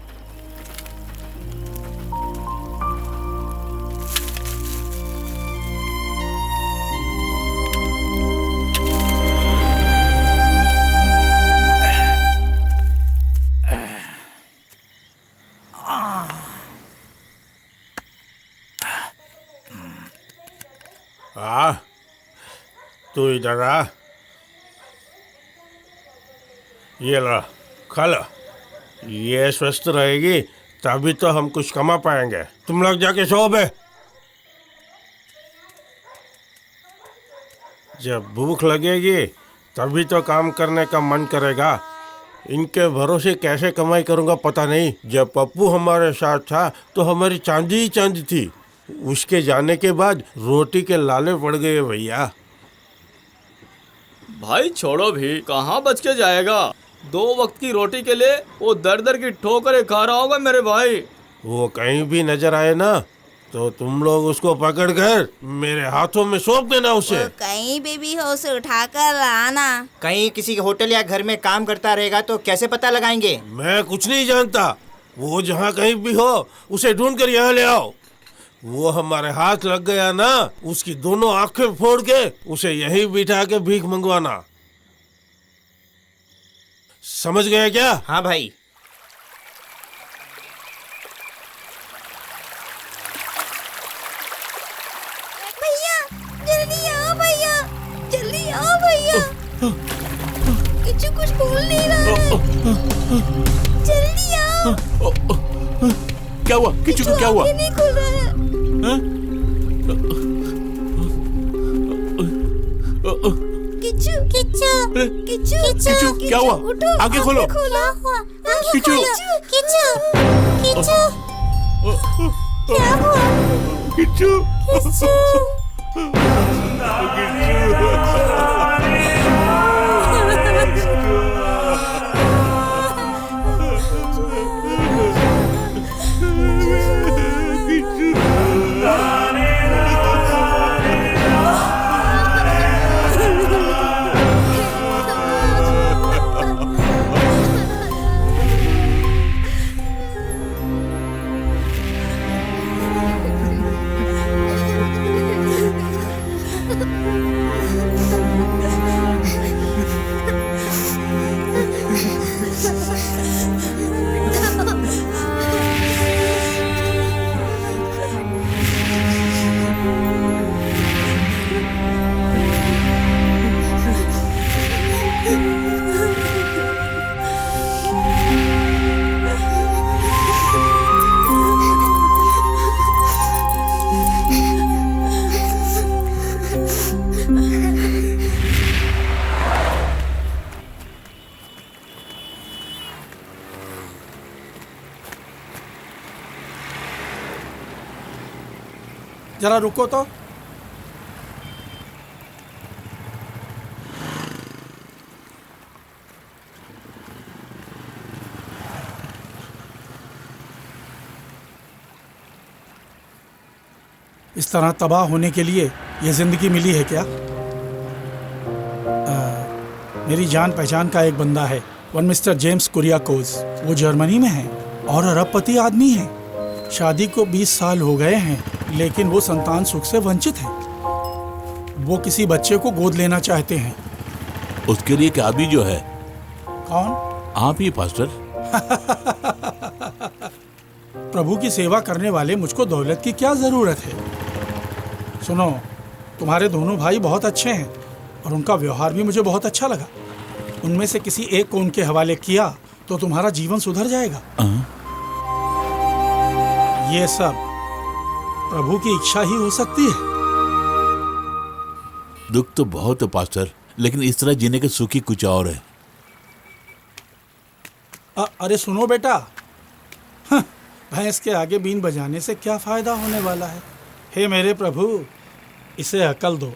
तू इधर आ, ये ला खा लो, ये स्वस्थ रहेगी तभी तो हम कुछ कमा पाएंगे। तुम लोग जाके सो बे। जब भूख लगेगी तभी तो काम करने का मन करेगा। इनके भरोसे कैसे कमाई करूंगा पता नहीं। जब पप्पू हमारे साथ था तो हमारी चांदी ही चांदी थी, उसके जाने के बाद रोटी के लाले पड़ गए भैया। भाई छोड़ो भी, कहाँ बच के जाएगा? 2 वक्त की रोटी के लिए वो दर दर की ठोकरें खा रहा होगा मेरे भाई। वो कहीं भी नजर आए ना तो तुम लोग उसको पकड़कर मेरे हाथों में सौंप देना उसे। कहीं भी हो उसे उठाकर लाना। कहीं किसी होटल या घर में काम करता रहेगा तो कैसे पता लगाएंगे? मैं कुछ नहीं जानता, वो जहाँ कहीं भी हो उसे ढूंढ कर यहाँ ले आओ। वो हमारे हाथ लग गया ना, उसकी दोनों आंखें फोड़ के उसे यहीं बिठा के भीख मंगवाना। समझ गया क्या? हाँ भाई। भैया जल्दी आओ, भैया जल्दी आओ भैया। किच्चू कुछ बोल नहीं रहा है, जल्दी आओ। क्या हुआ? किच्चू को क्या हुआ? नहीं खुल रहा है। किच्चू किच्चू किच्चू किच्चू क्या हुआ? आगे खोलो। किच्चू किच्चू किच्चू क्या हुआ? किच्चू किच्चू जरा रुको तो। इस तरह तबाह होने के लिए ये जिंदगी मिली है क्या? मेरी जान पहचान का एक बंदा है, वन मिस्टर जेम्स कुरियाकोस। वो जर्मनी में है और अरबपति आदमी है। शादी को 20 साल हो गए हैं, लेकिन वो संतान सुख से वंचित है। वो किसी बच्चे को गोद लेना चाहते हैं। उसके लिए क्या भी जो है। कौन? आप ही पास्टर। प्रभु की सेवा करने वाले मुझको दौलत की क्या जरूरत है। सुनो, तुम्हारे दोनों भाई बहुत अच्छे हैं और उनका व्यवहार भी मुझे बहुत अच्छा लगा। उनमें से किसी एक को उनके हवाले किया तो तुम्हारा जीवन सुधर जाएगा। ये सब प्रभु की इच्छा ही हो सकती है। दुख तो बहुत है पास्टर, लेकिन इस तरह जीने के सुखी कुछ और है। अरे सुनो बेटा, भैंस के आगे बीन बजाने से क्या फायदा होने वाला है। हे मेरे प्रभु, इसे अकल दो।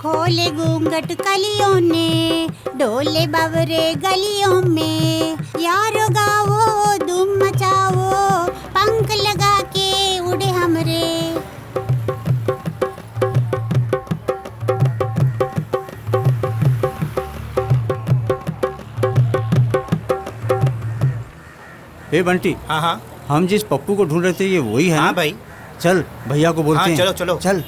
खोले घूंघट कलियों ने, डोले बावरे गलियों में, यारो गाओ धूम मचाओ, पंख लगा के उड़े हमरे। हे बंटी। हाँ हाँ, हम जिस पप्पू को ढूंढ रहे थे ये वही है? हाँ भाई। चल भैया को बोलते हैं। चलो चलो चल।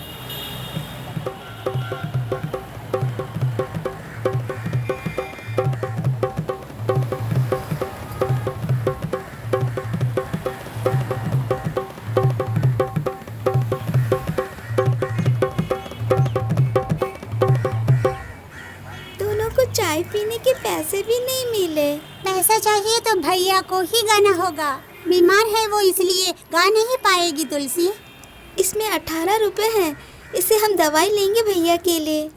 दोनों को चाय पीने के पैसे भी नहीं मिले। पैसा चाहिए तो भैया को ही गाना होगा। बीमार है वो, इसलिए गा नहीं पाएगी तुलसी। इसमें 18 रुपए हैं, इससे हम दवाई लेंगे भैया के लिए।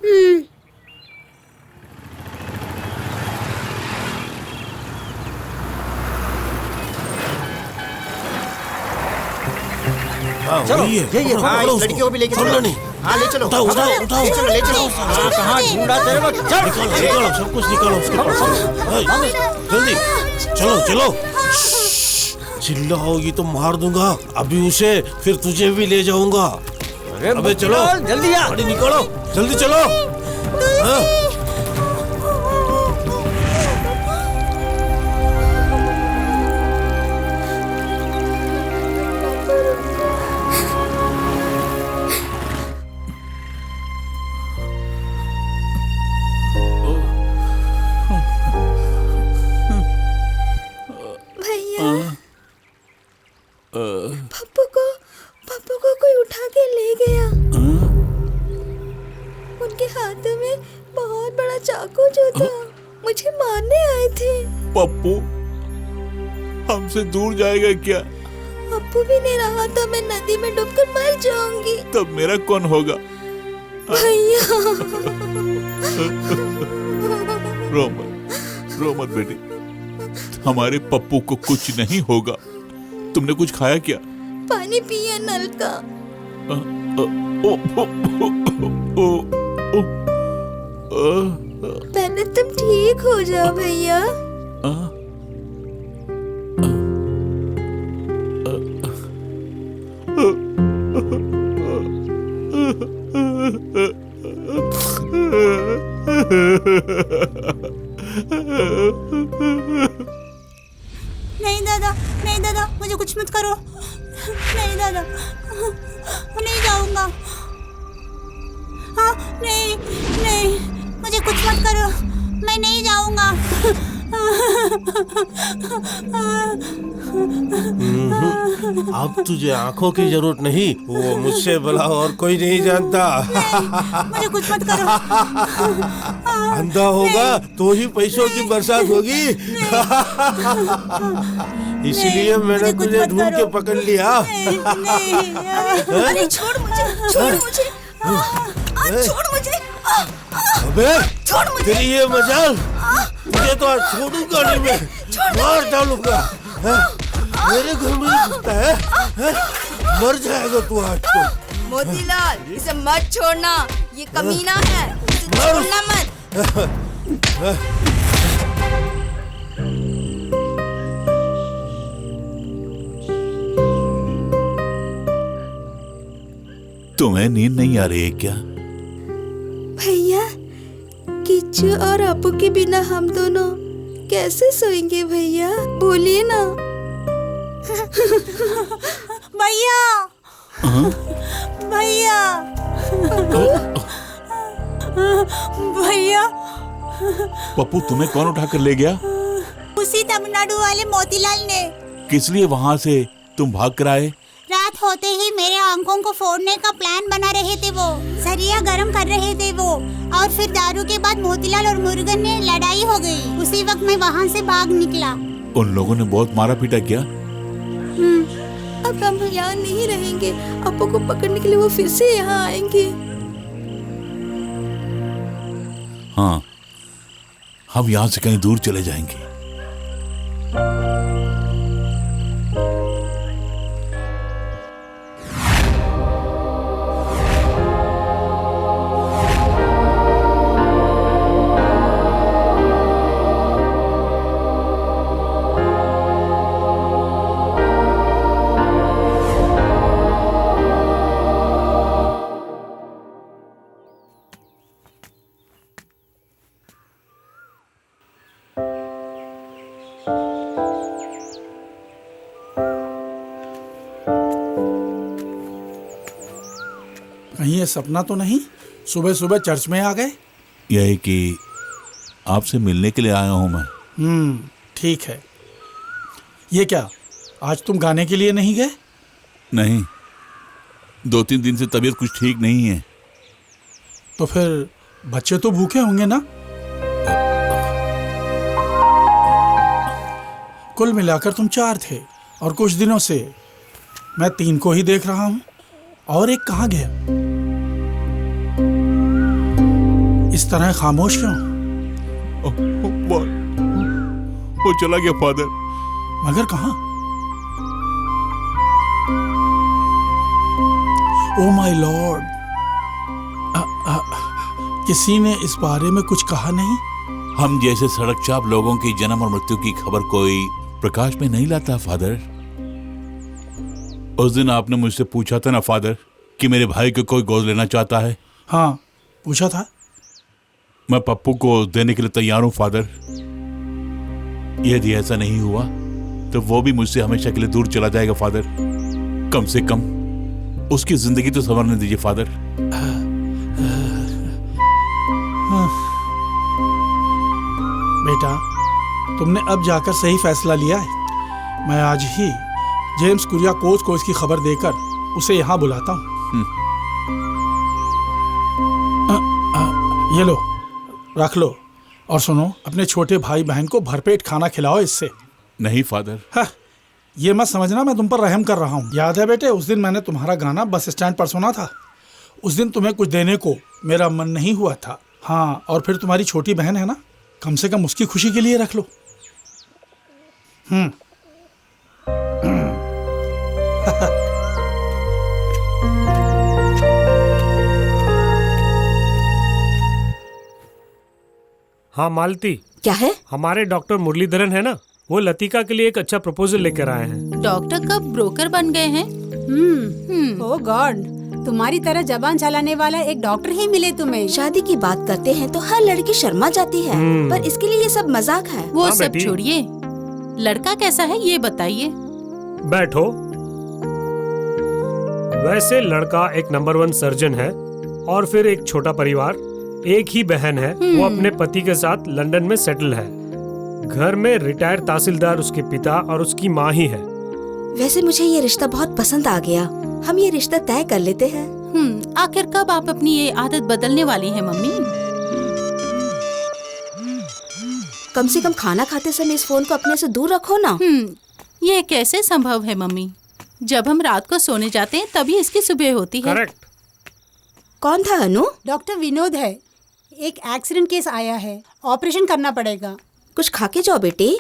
चलो ये हाँ, इस लड़की को भी लेके चलो। हाँ ले चलो, उठाओ उठाओ उठाओ, ले चलो ले चलो। हाँ कहाँ ढूंढा तेरे को? चल निकालो सब कुछ निकालो उसके पास। जल्दी चलो चलो। चिल्लाओगी तो मार दूंगा अभी उसे, फिर तुझे भी ले जाऊंगा। अबे चलो जल्दी आ। गाड़ी निकालो, जल्दी चलो। हाँ। पप्पू को कोई उठा के ले गया। उनके हाथों में बहुत बड़ा चाकू जो था, मुझे मारने आए थे। पप्पू हमसे दूर जाएगा क्या? पप्पू भी नहीं रहा तो मैं नदी में डूबकर मर जाऊंगी। तब मेरा कौन होगा? भैया। रो मत बेटी, हमारे पप्पू को कुछ नहीं होगा। तुमने कुछ खाया क्या? पानी पिया नल का। पहले तुम ठीक हो जाओ भैया। नहीं दादा, नहीं दादा, मुझे कुछ मत करो। नहीं दादा, नहीं जाऊंगा। हाँ नहीं नहीं, मुझे कुछ मत करो, मैं नहीं जाऊंगा। अब तुझे आंखों की जरूरत नहीं, वो मुझसे भला और कोई नहीं जानता। मुझे कुछ मत करो। अंधा होगा तो ही पैसों की बरसात होगी। इसलिए मैंने तुझे ढूंढ के पकड़ लिया। अरे छोड़ मुझे, छोड़ मुझे, छोड़ मुझे। अबे तेरी ये मजाल, तुझे तो आज छोड़ूंगा नहीं मैं, मार डालूंगा। मेरे घर में घुसता है, मर जाएगा तू आज तो। मोतीलाल, इसे मत छोड़ना, ये कमीना है, इसे छोड़ना मत। तुम्हें नींद नहीं आ रही है क्या? भैया, किच्चू और अपू के बिना हम दोनों कैसे सोएंगे भैया? बोलिए ना। भैया, भैया, पप्पू तुम्हें कौन उठा कर ले गया? उसी तमिलनाडु वाले मोतीलाल ने। किस लिए वहाँ से तुम भाग कर आए? रात होते ही मेरे आंखों को फोड़ने का प्लान बना रहे थे वो। सरिया गरम कर रहे थे वो। और फिर दारू के बाद मोतीलाल और मुरुगन ने लड़ाई हो गई। उसी वक्त मैं वहाँ से भाग निकला। उन लोगों ने बहुत मारा पीटा किया? अब हम यहाँ नहीं रहेंगे। अपू को पकड़ने के लिए वो फिर से यहाँ आएंगे। हाँ, हम यहाँ से कहीं दूर चले जाएंगे। कहीं ये सपना तो नहीं? सुबह सुबह चर्च में आ गए? यह है कि आपसे मिलने के लिए आया हूं मैं। ठीक है। ये क्या, आज तुम गाने के लिए नहीं गए? नहीं, 2-3 दिन से तबीयत कुछ ठीक नहीं है। तो फिर बच्चे तो भूखे होंगे ना? कुल मिलाकर तुम 4 थे और कुछ दिनों से मैं 3 को ही देख रहा हूं। और एक कहाँ गया? इस तरह खामोश क्यों? वो चला गया फादर। मगर कहाँ? ओ माय लॉर्ड, किसी ने इस बारे में कुछ कहा नहीं? हम जैसे सड़क चाप लोगों की जन्म और मृत्यु की खबर कोई प्रकाश में नहीं लाता फादर। उस दिन आपने मुझसे पूछा था ना फादर कि मेरे भाई को कोई गोद लेना चाहता है। हाँ, पूछा था। मैं पप्पू को देने के लिए तैयार हूं फादर। यदि ऐसा नहीं हुआ तो वो भी मुझसे हमेशा के लिए दूर चला जाएगा फादर। कम से कम उसकी जिंदगी तो संवरने दीजिए फादर। बेटा, तुमने अब जाकर सही फैसला लिया है। मैं आज ही जेम्स कुरियाकोस को इसकी खबर देकर उसे यहाँ बुलाता हूँ। ये लो, रख लो। और सुनो, अपने छोटे भाई बहन को भरपेट खाना खिलाओ इससे। नहीं फादर। हाँ, ये मत समझना मैं तुम पर रहम कर रहा हूँ। याद है बेटे, उस दिन मैंने तुम्हारा गाना बस स्टैंड पर सुना था। उस दिन तुम्हें कुछ देने को मेरा मन नहीं हुआ था। हाँ, और फिर तुम्हारी छोटी बहन है ना, कम से कम उसकी खुशी के लिए रख लो। हाँ मालती, क्या है? हमारे डॉक्टर मुरलीधरन है ना, वो लतिका के लिए एक अच्छा प्रपोजल लेकर आए हैं। डॉक्टर कब ब्रोकर बन गए हैं? ओह गॉड, तुम्हारी तरह जबान चलाने वाला एक डॉक्टर ही मिले तुम्हें। शादी की बात करते हैं तो हर लड़की शर्मा जाती है, पर इसके लिए ये सब मजाक है। वो सब छोड़िए, लड़का कैसा है ये बताइए। बैठो। वैसे लड़का एक नंबर 1 सर्जन है और फिर एक छोटा परिवार, एक ही बहन है। वो अपने पति के साथ लंदन में सेटल है। घर में रिटायर्ड तहसीलदार उसके पिता और उसकी माँ ही है। वैसे मुझे ये रिश्ता बहुत पसंद आ गया। हम ये रिश्ता तय कर लेते हैं। आखिर कब आप अपनी ये आदत बदलने वाली हैं मम्मी? कम से कम खाना खाते समय इस फोन को अपने से दूर रखो ना। ये कैसे संभव है मम्मी? जब हम रात को सोने जाते हैं तभी इसकी सुबह होती है। करेक्ट। कौन था अनु? डॉक्टर विनोद है। एक एक्सीडेंट केस आया है, ऑपरेशन करना पड़ेगा। कुछ खा के जाओ बेटी।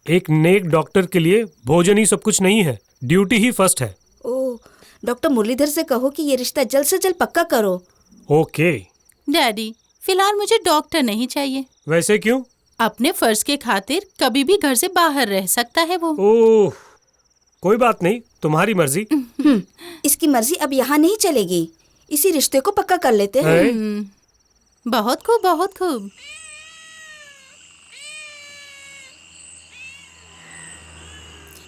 एक नेक डॉक्टर के लिए भोजन ही सब कुछ नहीं है, ड्यूटी ही फर्स्ट है। ओह, डॉक्टर मुरलीधर से कहो कि ये रिश्ता जल्द से जल्द पक्का करो। ओके। डैडी, फिलहाल मुझे डॉक्टर नहीं चाहिए। वैसे क्यों? अपने फर्ज के खातिर कभी भी घर से बाहर रह सकता है वो। ओह, कोई बात नहीं, तुम्हारी मर्जी। इसकी मर्जी अब यहाँ नहीं चलेगी। इसी रिश्ते को पक्का कर लेते हैं। बहुत खूब, बहुत खूब।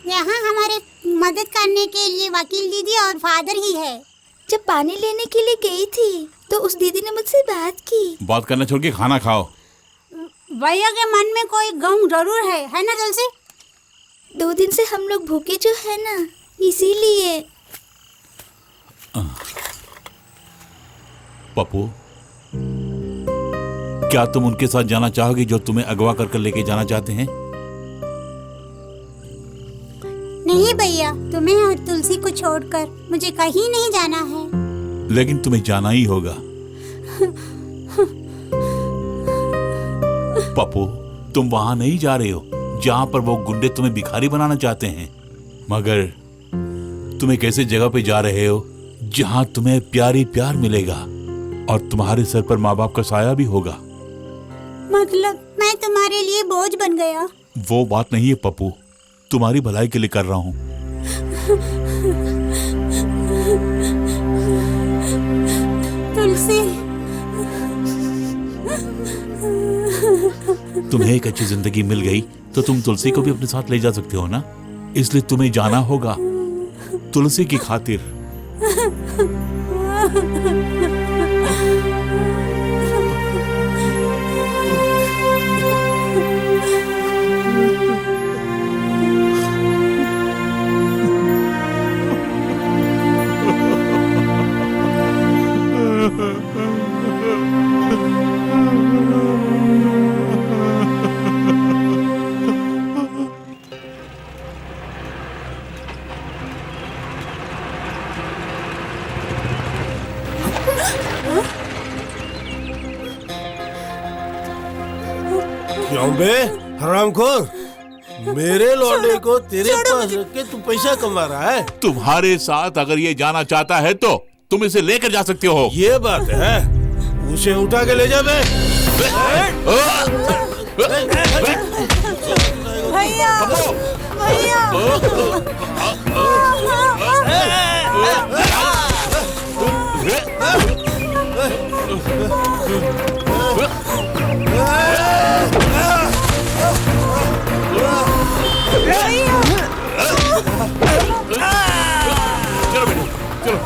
यहाँ हमारे मदद करने के लिए वकील दीदी और फादर ही है। जब पानी लेने के लिए गई थी तो उस दीदी ने मुझसे बात की। बात करना छोड़ के खाना खाओ। भैया के मन में कोई गम जरूर है ना तुलसी? 2 दिन से हम लोग भूखे जो है ना, इसीलिए। पप्पू, क्या तुम उनके साथ जाना चाहोगे जो तुम्हें अगवा कर लेके जाना चाहते हैं? नहीं भैया, तुम्हें और तुलसी को छोड़कर मुझे कहीं नहीं जाना है। लेकिन तुम्हें जाना ही होगा। पप्पू, तुम वहां नहीं जा रहे हो जहां पर वो गुंडे तुम्हें भिखारी बनाना चाहते हैं, मगर तुम एक ऐसी जगह पे जा रहे हो जहां तुम्हें प्यारी प्यार मिलेगा और तुम्हारे सर पर माँ बाप का साया भी होगा। मतलब मैं तुम्हारे लिए बोझ बन गया? वो बात नहीं है पप्पू, तुम्हारी भलाई के लिए कर रहा हूँ। तुलसी, तुम्हें एक अच्छी जिंदगी मिल गई तो तुम तुलसी को भी अपने साथ ले जा सकते हो ना, इसलिए तुम्हें जाना होगा तुलसी की खातिर। क्यों बे हरामखोर, मेरे लौंडे को तेरे पास रख के तू पैसा कमा रहा है? तुम्हारे साथ अगर ये जाना चाहता है तो तुम इसे लेकर जा सकते हो। ये बात है, उसे उठा के ले जा बे। भैया, भैया, चलो बेटा, चलो।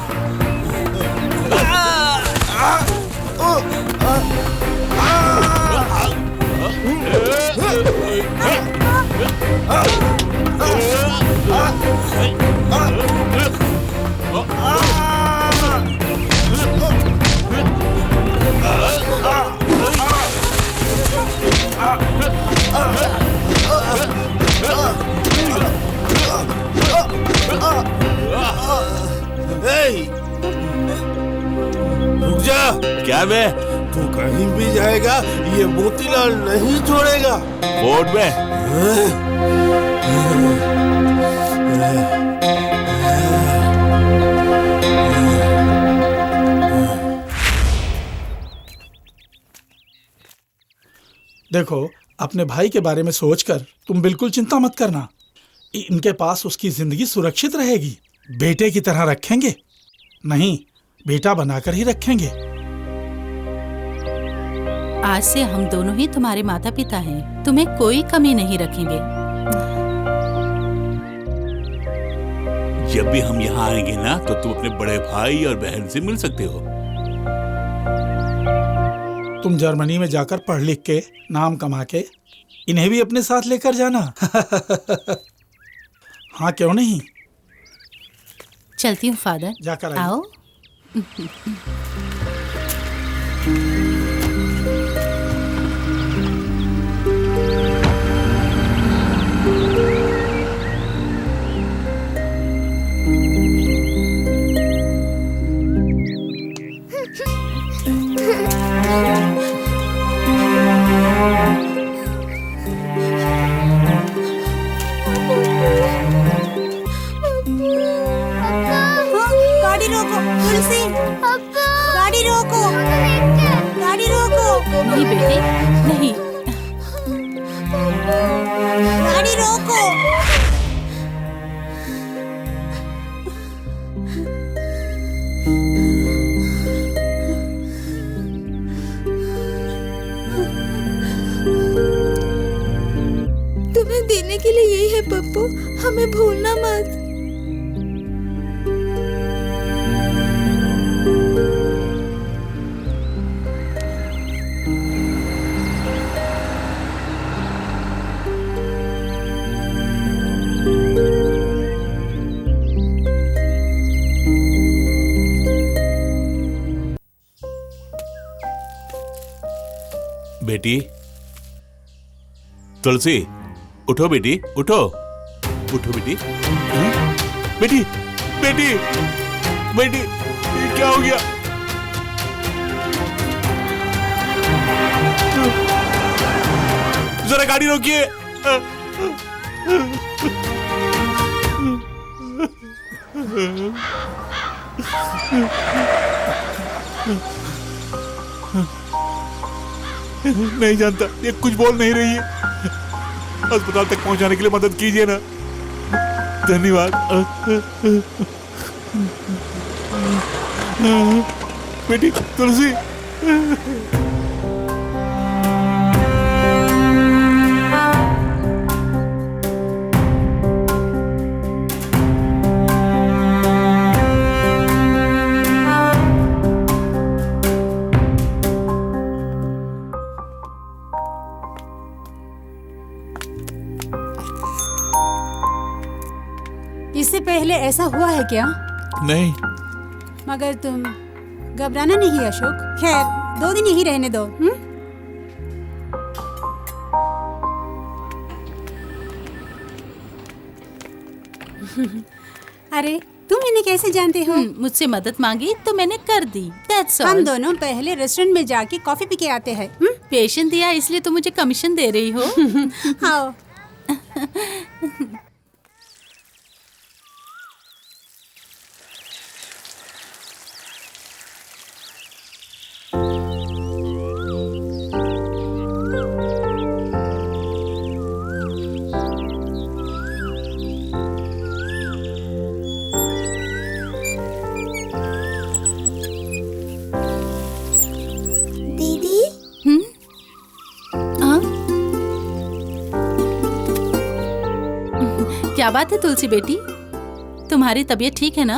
रुक जा। क्या बे? तू कहीं भी जाएगा ये मोतीलाल नहीं छोड़ेगा। बोर्ड में देखो, अपने भाई के बारे में सोचकर तुम बिल्कुल चिंता मत करना। इनके पास उसकी जिंदगी सुरक्षित रहेगी। बेटे की तरह रखेंगे, नहीं बेटा बनाकर ही रखेंगे। आज से हम दोनों ही तुम्हारे माता पिता हैं। तुम्हें कोई कमी नहीं रखेंगे। जब भी हम यहाँ आएंगे ना तो तुम अपने बड़े भाई और बहन से मिल सकते हो। तुम जर्मनी में जाकर पढ़ लिख के नाम कमा के इन्हें भी अपने साथ लेकर जाना। हाँ क्यों नहीं। चलती हूँ फादर। जाकर आओ। गाड़ी रोको तुलसी, गाड़ी रोको, गाड़ी रोको। नहीं बेटे, नहीं। गाड़ी रोको। तुम्हें देने के लिए यही है पप्पू, हमें भूलना मत। बेटी तुलसी, उठो बेटी, उठो उठो बेटी। हाँ? बेटी बेटी बेटी, ये क्या हो गया? जरा गाड़ी रोकिए। नहीं जानता, ये कुछ बोल नहीं रही है। अस्पताल तक पहुंचाने के लिए मदद कीजिए ना। धन्यवाद। बेटी तुलसी। इससे पहले ऐसा हुआ है क्या? नहीं। मगर तुम घबराना नहीं अशोक। खैर 2 दिन यही रहने दो। अरे तुम इन्हें कैसे जानते हो? मुझसे मदद मांगी तो मैंने कर दी। That's all. हम दोनों पहले रेस्टोरेंट में जाके कॉफी पी के आते हैं। पेशेंट दिया इसलिए तो मुझे कमीशन दे रही हो। आओ। क्या बात है तुलसी बेटी, तुम्हारी तबीयत ठीक है ना?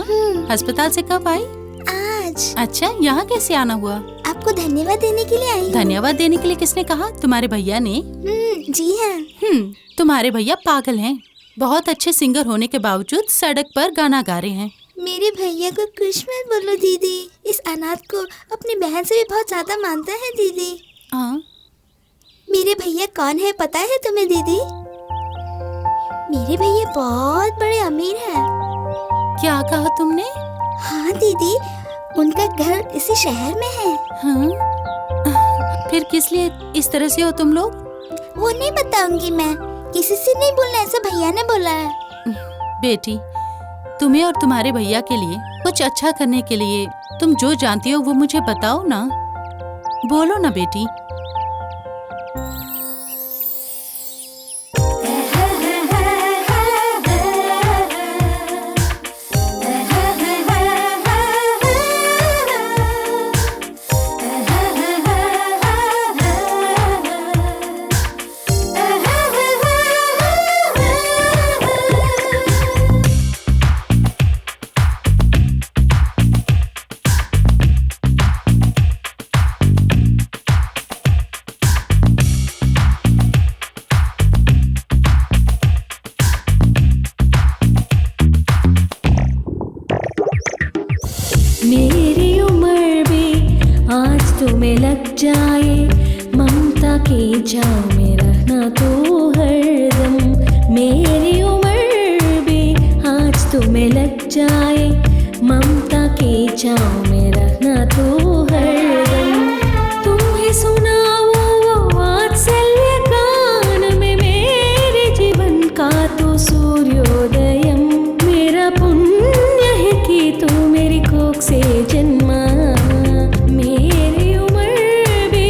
अस्पताल से कब आई? आज। अच्छा, यहाँ कैसे आना हुआ? आपको धन्यवाद देने के लिए आई। धन्यवाद देने के लिए किसने कहा? तुम्हारे भैया ने? जी हाँ। तुम्हारे भैया पागल हैं। बहुत अच्छे सिंगर होने के बावजूद सड़क पर गाना गा रहे हैं। मेरे भैया को कुछ मत बोलो दीदी। इस अनाथ को अपनी बहन से भी बहुत ज्यादा मानता है दीदी। मेरे भैया कौन है पता है तुम्हें दीदी? मेरे भैया बहुत बड़े अमीर हैं। क्या कहा तुमने? हाँ दीदी, उनका घर इसी शहर में है। हाँ? फिर किस लिए इस तरह से हो तुम लोग? वो नहीं बताऊंगी मैं, किसी से नहीं बोलना, ऐसा भैया ने बोला है। बेटी, तुम्हें और तुम्हारे भैया के लिए कुछ अच्छा करने के लिए तुम जो जानती हो वो मुझे बताओ ना। बोलो ना बेटी। मेरी उम्र भी आज तुम्हें लग जाए, ममता की छाँव में रहना तो हरदम। मेरी उम्र भी आज तुम्हें लग जाए, ममता की छाँव में रहना तो हरदम। तुम्हें सुनाओ वो वात्सल्य गान में मेरे जीवन का तो सूर्योदयम। मेरा पुण्य है कि तू मेरी कोख से जन्मा। मेरी उम्र भी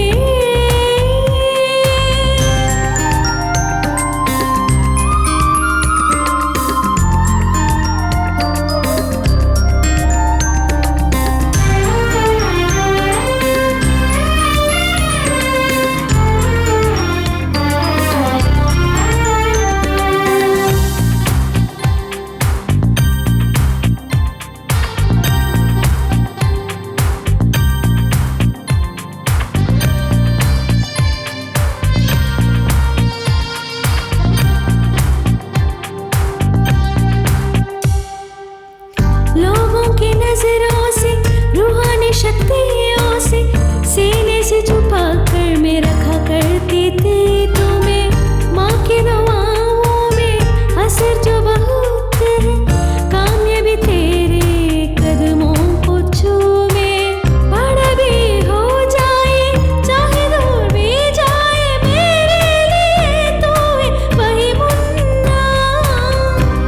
करती थी तुम्हें माँ की दुआओं में असर जो बहुत है काम ये भी तेरे कदमों को छूमे बड़ा भी हो जाए चाहे दूर भी जाए मेरे लिए तू है वही मुन्ना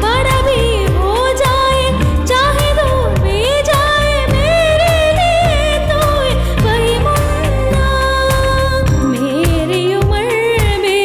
बड़ा भी हो जाए चाहे दूर भी जाए मेरे लिए तू है वही मुन्ना मेरी उम्र में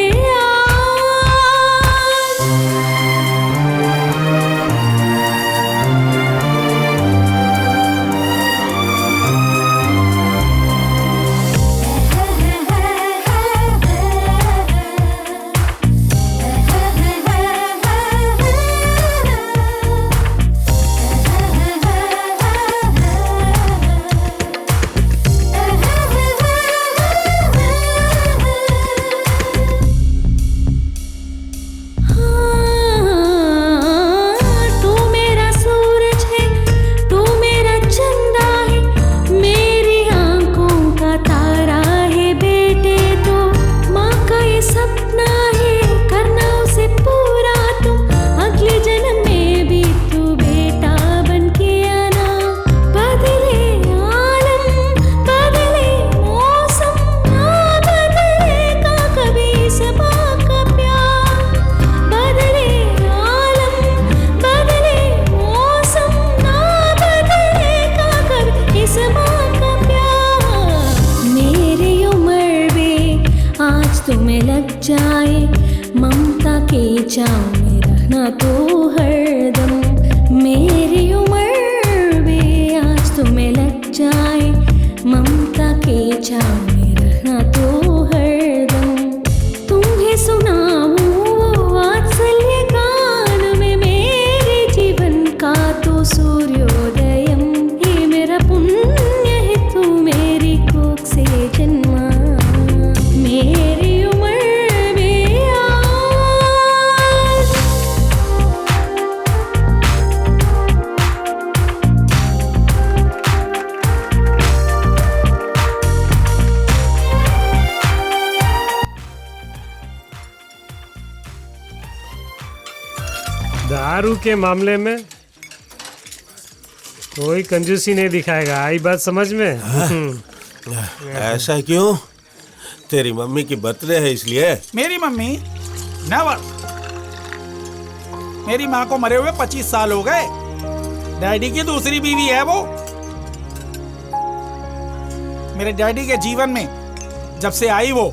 तू मेरा सूरज है तू मेरा चंदा है मेरी आंखों का तारा है बेटे तो माँ का ये सपना है करना उसे पूरा तुम अगले जन्म में भी तू बेटा बन के आना बदले आलम बदले मौसम ना बदलेगा कभी इस माँ का प्यार बदले आलम बदले मौसम ना बदलेगा कभी इस माँ का प्यार मेरी उम्र में आज तुम्हें लग जाए ममता के छाँव में रहना तो हरदम मेरी उम्र में आज तुम्हें लग जाए ममता के छाँव में रहना तो हरदम तुम्हें सुनाऊं वो वात्सल्य गान में मेरे जीवन का तो सूर्योदयम ये मेरा पुण्य है तू मेरी कोख से जन्मा मेरी उम्र में आज दारू के मामले में कोई कंजूसी नहीं दिखाएगा, आई बात समझ में? ऐसा क्यों? तेरी मम्मी की बर्थडे है इसलिए? मेरी मम्मी नेवर। मेरी माँ को मरे हुए 25 साल हो गए। डैडी की दूसरी बीवी है वो। मेरे डैडी के जीवन में जब से आई वो,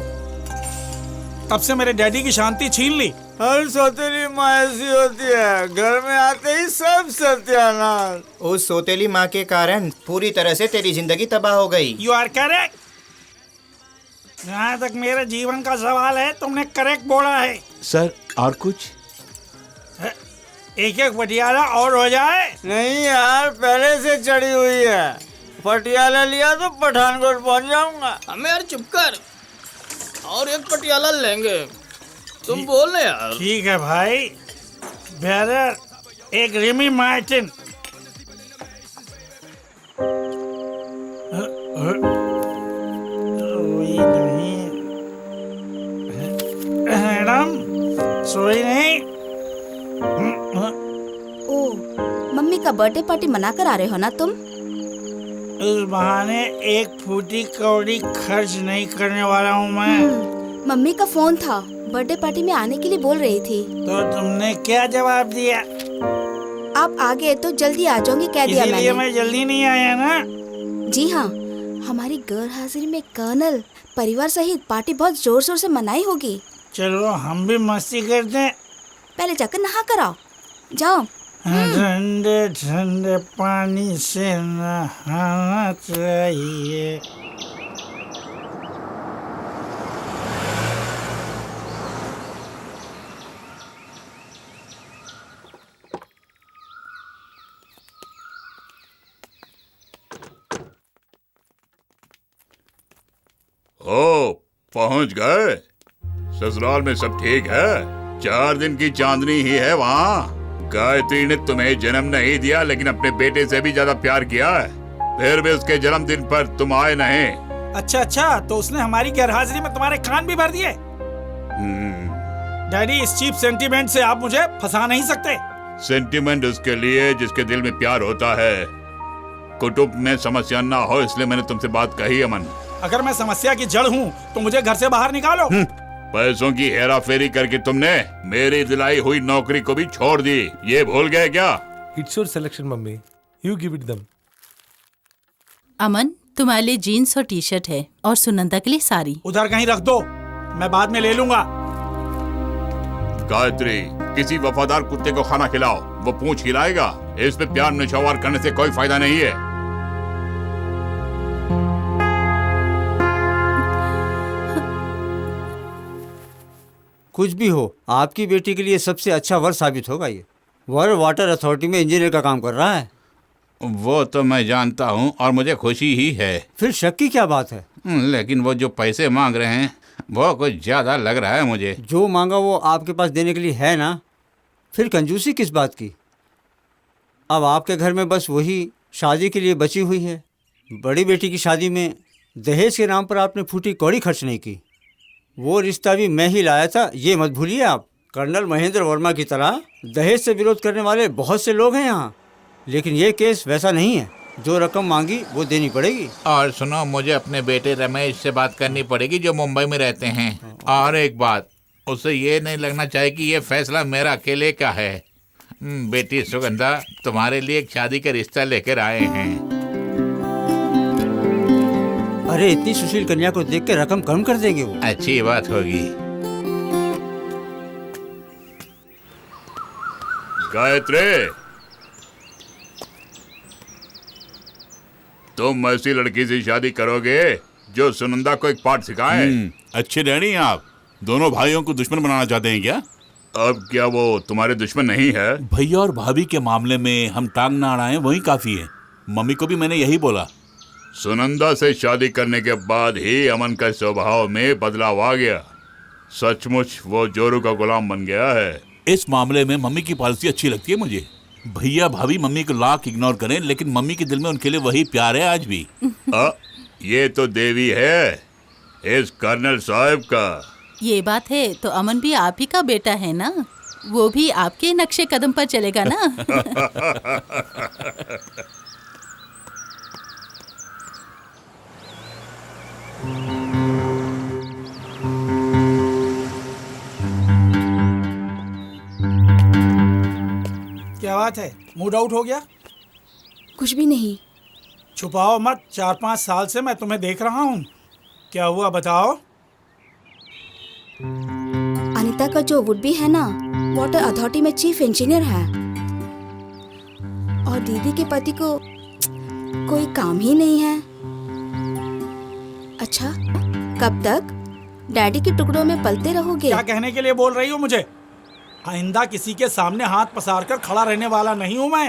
तब से मेरे डैडी की शांति छीन ली। हर सौतेली माँ ऐसी होती है, घर में आते ही सब सत्यानाश। उस सौतेली माँ के कारण पूरी तरह से तेरी जिंदगी तबाह हो गई। You are correct. जहाँ तक मेरे जीवन का सवाल है, तुमने करेक्ट बोला है। सर और कुछ? एक एक पटियाला और हो जाए। नहीं यार, पहले से चढ़ी हुई है। पटियाला लिया तो पठानकोट पहुँच जाऊंगा। हमें यार चुप कर, और एक पटियाला लेंगे। तुम बोल रहे यार। ठीक है भाई। ब्रदर, एक रिमी मार्टिन। मैडम सोई नहीं? ओ, मम्मी का बर्थडे पार्टी मना कर आ रहे हो ना तुम? इस बहाने एक फूटी कौड़ी खर्च नहीं करने वाला हूँ मैं। मम्मी का फोन था, बर्थडे पार्टी में आने के लिए बोल रही थी। तो तुमने क्या जवाब दिया? आप आ गए तो जल्दी आ जाऊंगी कह दिया मैंने। इसीलिए मैं जल्दी नहीं आया ना। जी हाँ, हमारी गैर हाजिरी में कर्नल परिवार सहित पार्टी बहुत जोर शोर से मनाई होगी। चलो हम भी मस्ती करते हैं। पहले जाकर नहा कर आओ, जाओ। ठंडे ठंडे पानी से नहाना चाहिए। ओ, पहुंच गए? ससुराल में सब ठीक है? 4 दिन की चांदनी ही है वहाँ। गायत्री ने तुम्हें जन्म नहीं दिया, लेकिन अपने बेटे से भी ज्यादा प्यार किया है। फिर भी उसके जन्मदिन पर तुम आए नहीं। अच्छा, तो उसने हमारी गैरहाजिरी में तुम्हारे कान भी भर दिए। डैडी, इस चीप सेंटीमेंट से आप मुझे फंसा नहीं सकते। सेंटीमेंट उसके लिए जिसके दिल में प्यार होता है। कुटुंब में समस्या ना हो इसलिए मैंने तुमसे बात कही अमन। अगर मैं समस्या की जड़ हूँ तो मुझे घर से बाहर निकालो। पैसों की हेरा फेरी करके तुमने मेरी दिलाई हुई नौकरी को भी छोड़ दी, ये भूल गए क्या? It's your selection mummy, you give it them. Aman, तुम्हारे लिए जीन्स और टी शर्ट है और सुनंदा के लिए साड़ी। उधर कहीं रख दो, मैं बाद में ले लूंगा। गायत्री, किसी वफादार कुत्ते को खाना खिलाओ, वो पूंछ हिलाएगा। इसमें प्यार निछावर करने से कोई फायदा नहीं है। कुछ भी हो, आपकी बेटी के लिए सबसे अच्छा वर साबित होगा ये। वर वाटर अथॉरिटी में इंजीनियर का काम कर रहा है। वो तो मैं जानता हूँ और मुझे खुशी ही है। फिर शक की क्या बात है? लेकिन वो जो पैसे मांग रहे हैं वो कुछ ज्यादा लग रहा है मुझे। जो मांगा वो आपके पास देने के लिए है ना, फिर कंजूसी किस बात की? अब आपके घर में बस वही शादी के लिए बची हुई है। बड़ी बेटी की शादी में दहेज के नाम पर आपने फूटी कौड़ी खर्च नहीं की। वो रिश्ता भी मैं ही लाया था, ये मत भूलिए आप। कर्नल महेंद्र वर्मा की तरह दहेज से विरोध करने वाले बहुत से लोग हैं यहाँ, लेकिन ये केस वैसा नहीं है। जो रकम मांगी वो देनी पड़ेगी। और सुनो, मुझे अपने बेटे रमेश से बात करनी पड़ेगी जो मुंबई में रहते हैं। और एक बात, उसे ये नहीं लगना चाहिए कि ये फैसला मेरा अकेले का है। बेटी सुगंधा, तुम्हारे लिए एक शादी का रिश्ता लेकर आए हैं। अरे इतनी सुशील कन्या को देख के रकम कम कर देंगे वो। अच्छी बात होगी। गायत्री, तुम ऐसी लड़की से शादी करोगे जो सुनंदा को एक पाठ सिखाए? अच्छे डैडी, आप दोनों भाइयों को दुश्मन बनाना चाहते हैं क्या? अब क्या वो तुम्हारे दुश्मन नहीं है? भैया और भाभी के मामले में हम टांग ना अड़ाएं वही काफी है। मम्मी को भी मैंने यही बोला। सुनंदा से शादी करने के बाद ही अमन का स्वभाव में बदलाव आ गया। सचमुच वो जोरू का गुलाम बन गया है। इस मामले में मम्मी की पॉलिसी अच्छी लगती है मुझे। भैया भाभी मम्मी को लाख इग्नोर करें, लेकिन मम्मी के दिल में उनके लिए वही प्यार है आज भी। ये तो देवी है इस कर्नल साहब का। ये बात है तो अमन भी आप ही का बेटा है ना, वो भी आपके नक्शे कदम पर चलेगा ना। क्या बात है, मूड आउट हो गया? कुछ भी नहीं। छुपाओ मत, 4-5 साल से मैं तुम्हें देख रहा हूँ। क्या हुआ बताओ? अनीता का जो वुड भी है ना, वाटर अथॉरिटी में चीफ इंजीनियर है, और दीदी के पति को कोई काम ही नहीं है। अच्छा, कब तक डैडी के टुकड़ों में पलते रहोगे? क्या कहने के लिए बोल रही हो मुझे? आइंदा किसी के सामने हाथ पसार कर खड़ा रहने वाला नहीं हूँ मैं।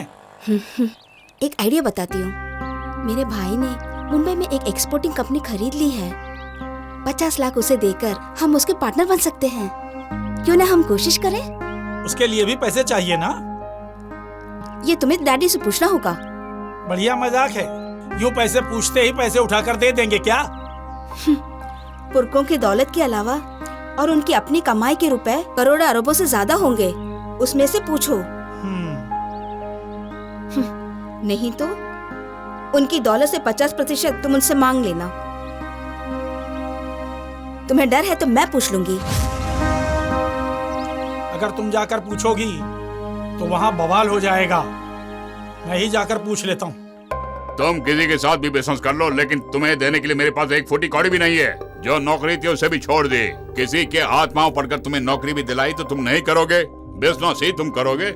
एक आइडिया बताती हूँ। मेरे भाई ने मुंबई में एक एक्सपोर्टिंग कंपनी खरीद ली है। 50 लाख उसे देकर हम उसके पार्टनर बन सकते हैं। क्यों ना हम कोशिश करें? उसके लिए भी पैसे चाहिए ना? ये तुम्हें डैडी से पूछना होगा। बढ़िया मजाक है। यूँ पैसे पूछते ही पैसे उठाकर दे देंगे क्या? पुरखों की दौलत के अलावा और उनकी अपनी कमाई के रुपए करोड़ों अरबों से ज्यादा होंगे। उसमें से पूछो। नहीं तो उनकी दौलत से 50% तुम उनसे मांग लेना। तुम्हें डर है तो मैं पूछ लूंगी। अगर तुम जाकर पूछोगी तो वहाँ बवाल हो जाएगा। मैं ही जाकर पूछ लेता हूँ। तुम किसी के साथ भी बिजनेस कर लो, लेकिन तुम्हें देने के लिए मेरे पास एक फूटी कौड़ी भी नहीं है। जो नौकरी थी उसे भी छोड़ दे। किसी के हाथ पांव पड़कर तुम्हें नौकरी भी दिलाई तो तुम नहीं करोगे, बिजनेस ही तुम करोगे।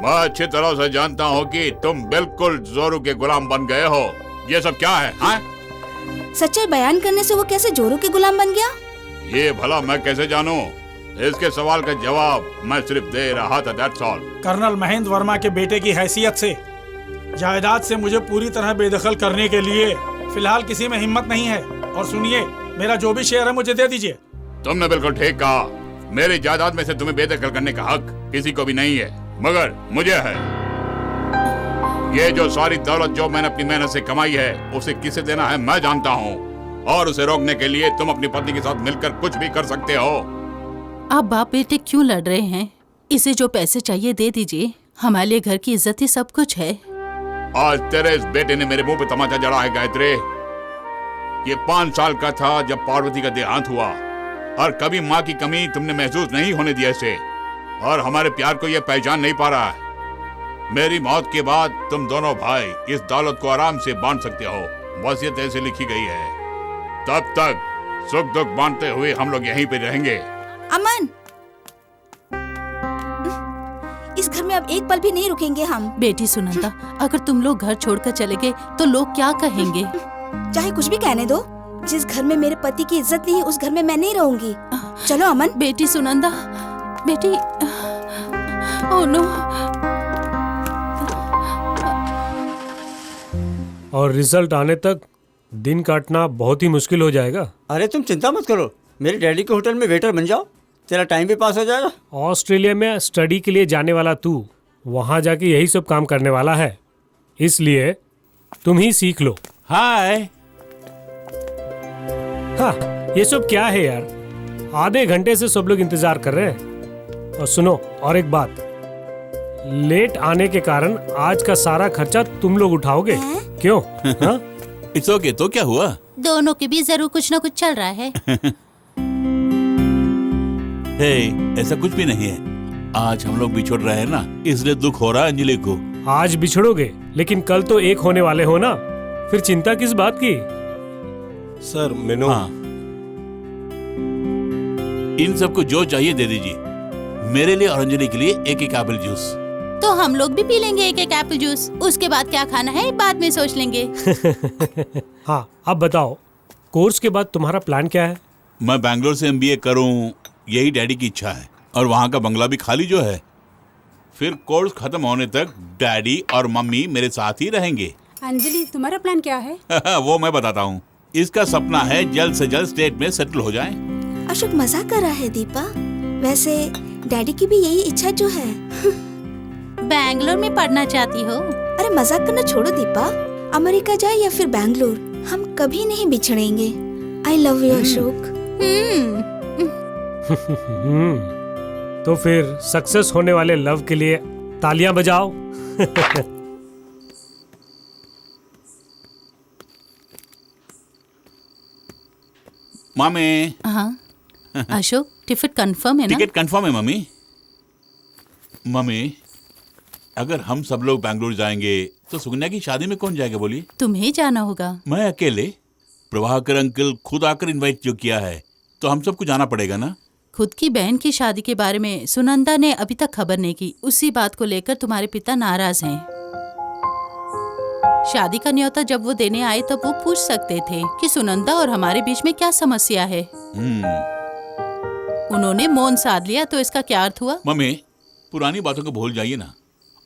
मैं अच्छी तरह से जानता हूँ कि तुम बिल्कुल जोरू के गुलाम बन गए हो। ये सब क्या है? हाँ? सच्चाई बयान करने से वो कैसे जोरू के गुलाम बन गया? ये भला मैं कैसे जानूं? इसके सवाल का जवाब मैं सिर्फ दे रहा था, that's all। Colonel Mahendra Verma के बेटे की हैसियत से जायदाद से मुझे पूरी तरह बेदखल करने के लिए फिलहाल किसी में हिम्मत नहीं है। और सुनिए, मेरा जो भी शेयर है मुझे दे दीजिए। तुमने बिल्कुल ठीक कहा। मेरी जायदाद में से तुम्हें बेदखल करने का हक किसी को भी नहीं है, मगर मुझे है। ये जो सारी दौलत जो मैंने अपनी मेहनत से कमाई है उसे किसे देना है मैं जानता हूँ, और उसे रोकने के लिए तुम अपनी पत्नी के साथ मिलकर कुछ भी कर सकते हो। आप बाप बेटे क्यों लड़ रहे हैं? इसे जो पैसे चाहिए दे दीजिए, हमारे लिए घर की इज्जत ही सब कुछ है। आज तेरे इस बेटे ने मेरे मुंह पे तमाचा जड़ा है गायत्री। ये 5 साल का था जब पार्वती का देहांत हुआ, और कभी माँ की कमी तुमने महसूस नहीं होने दिया इसे, और हमारे प्यार को ये पहचान नहीं पा रहा है। मेरी मौत के बाद तुम दोनों भाई इस दौलत को आराम से बांट सकते हो, वसीयत ऐसे लिखी गई है। तब तक सुख दुख बांटते हुए हम लोग यहीं पे रहेंगे। अमन, इस घर में अब एक पल भी नहीं रुकेंगे हम। बेटी सुनंदा, अगर तुम लोग घर छोड़कर चले गए तो लोग क्या कहेंगे? चाहे कुछ भी कहने दो, जिस घर में मेरे पति की इज्जत नहीं है उस घर में मैं नहीं रहूंगी। चलो अमन। बेटी सुनंदा, बेटी, ओह नो। और रिजल्ट आने तक दिन काटना बहुत ही मुश्किल हो जाएगा। अरे तुम चिंता मत करो, मेरे डैडी के होटल में वेटर बन जाओ, तेरा टाइम भी पास हो जाएगा। ऑस्ट्रेलिया में स्टडी के लिए जाने वाला तू वहाँ जाके यही सब काम करने वाला है, इसलिए तुम ही सीख लो। हाय। हाँ, ये सब क्या है यार? आधे घंटे से सब लोग इंतजार कर रहे हैं। और सुनो, और एक बात, लेट आने के कारण आज का सारा खर्चा तुम लोग उठाओगे। क्यों? हाँ? It's okay. तो क्या हुआ? दोनों के बीच जरूर कुछ न कुछ चल रहा है। हे, ऐसा कुछ भी नहीं है। आज हम लोग बिछड़ रहे हैं ना, इसलिए दुख हो रहा है अंजलि को। आज बिछड़ोगे, लेकिन कल तो एक होने वाले हो ना, फिर चिंता किस बात की? सर मेनू। हाँ। इन सबको जो चाहिए दे दीजिए, मेरे लिए और अंजलि के लिए एक एक एप्पल जूस। तो हम लोग भी पी लेंगे एक एक एप्पल जूस। उसके बाद क्या खाना है बाद में सोच लेंगे। हाँ, अब बताओ, कोर्स के बाद तुम्हारा प्लान क्या है? मैं बैंगलोर से MBA करूं, यही डैडी की इच्छा है, और वहाँ का बंगला भी खाली जो है। फिर कोर्स खत्म होने तक डैडी और मम्मी मेरे साथ ही रहेंगे। अंजलि, तुम्हारा प्लान क्या है? वो मैं बताता हूँ। इसका सपना है जल्द से जल्द स्टेट में सेटल हो जाए। अशोक मजाक कर रहा है दीपा, वैसे डैडी की भी यही इच्छा जो है। बैंगलोर में पढ़ना चाहती हो? अरे मजाक करना छोड़ो दीपा, अमेरिका जाए या फिर बैंगलोर, हम कभी नहीं बिछड़ेंगे। I love you Ashok. तो फिर सक्सेस होने वाले लव के लिए तालियां बजाओ। मामे। हाँ अशोक, टिकट कंफर्म है ना? टिकट कंफर्म है मम्मी। मम्मी, अगर हम सब लोग बैंगलोर जाएंगे तो सुकन्या की शादी में कौन जाएगा बोलिए? तुम्हें जाना होगा। मैं अकेले? प्रभाकर अंकल खुद आकर इनवाइट जो किया है, तो हम सबको जाना पड़ेगा ना। खुद की बहन की शादी के बारे में सुनंदा ने अभी तक खबर नहीं की। उसी बात को लेकर तुम्हारे पिता नाराज हैं। शादी का न्योता जब वो देने आए तब वो पूछ सकते थे कि सुनंदा और हमारे बीच में क्या समस्या है। उन्होंने मौन साध लिया, तो इसका क्या अर्थ हुआ? मम्मी, पुरानी बातों को भूल जाइए ना,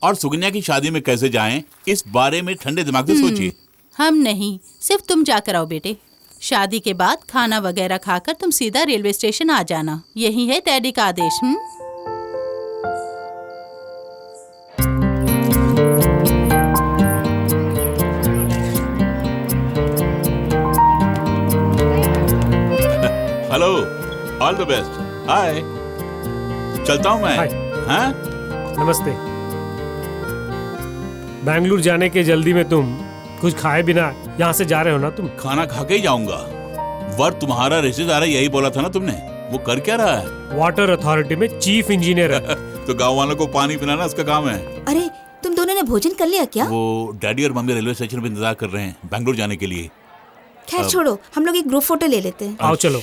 और सुकन्या की शादी में कैसे जाएं, इस बारे में ठंडे दिमाग से सोचिए। हम नहीं, सिर्फ तुम जाकर आओ बेटे। शादी के बाद खाना वगैरह खाकर तुम सीधा रेलवे स्टेशन आ जाना। यही है डैडी का आदेश। Hello, all the best. Hi, चलता हूँ मैं। हाँ? नमस्ते। बैंगलोर जाने के जल्दी में तुम कुछ खाए बिना यहाँ से जा रहे हो ना? तुम खाना खा के ही जाऊंगा। वर तुम्हारा रिश्तेदार है, यही बोला था ना तुमने। वो कर क्या रहा है? वाटर अथॉरिटी में चीफ इंजीनियर है। तो गांव वालों को पानी पिलाना उसका काम है। अरे तुम दोनों ने भोजन कर लिया क्या? वो डैडी और मम्मी रेलवे स्टेशन पे इंतजार कर रहे हैं बैंगलोर जाने के लिए। खैर छोड़ो, हम लोग एक ग्रुप फोटो ले लेते हैं। आओ चलो।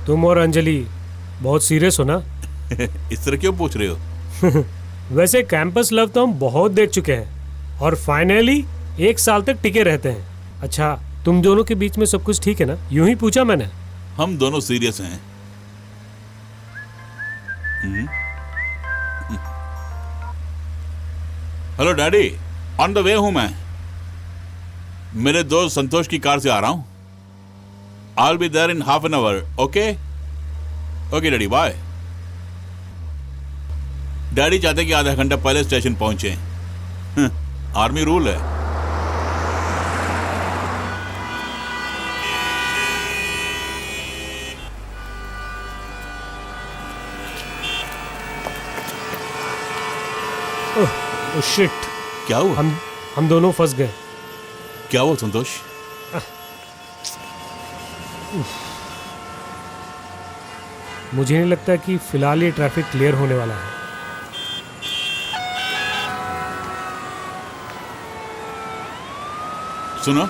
तुम और अंजलि बहुत सीरियस हो ना? इस तरह क्यों पूछ रहे हो? वैसे कैंपस लव तो हम बहुत देख चुके हैं और फाइनली 1 साल तक टिके रहते हैं। अच्छा, तुम दोनों के बीच में सब कुछ ठीक है ना? यूं ही पूछा मैंने। हम दोनों सीरियस हैं। Hello daddy, on the way हूं मैं। मेरे दोस्त संतोष की कार से आ रहा हूं। I'll be there in half an hour. Okay? Okay, daddy, bye. Daddy चाहते कि आधा घंटा पहले स्टेशन पहुंचे। आर्मी रूल है। ओह शिट, क्या हुआ? हम दोनों फंस गए। क्या हुआ संतोष? मुझे नहीं लगता कि फिलहाल ये ट्रैफिक क्लियर होने वाला है। सुनो,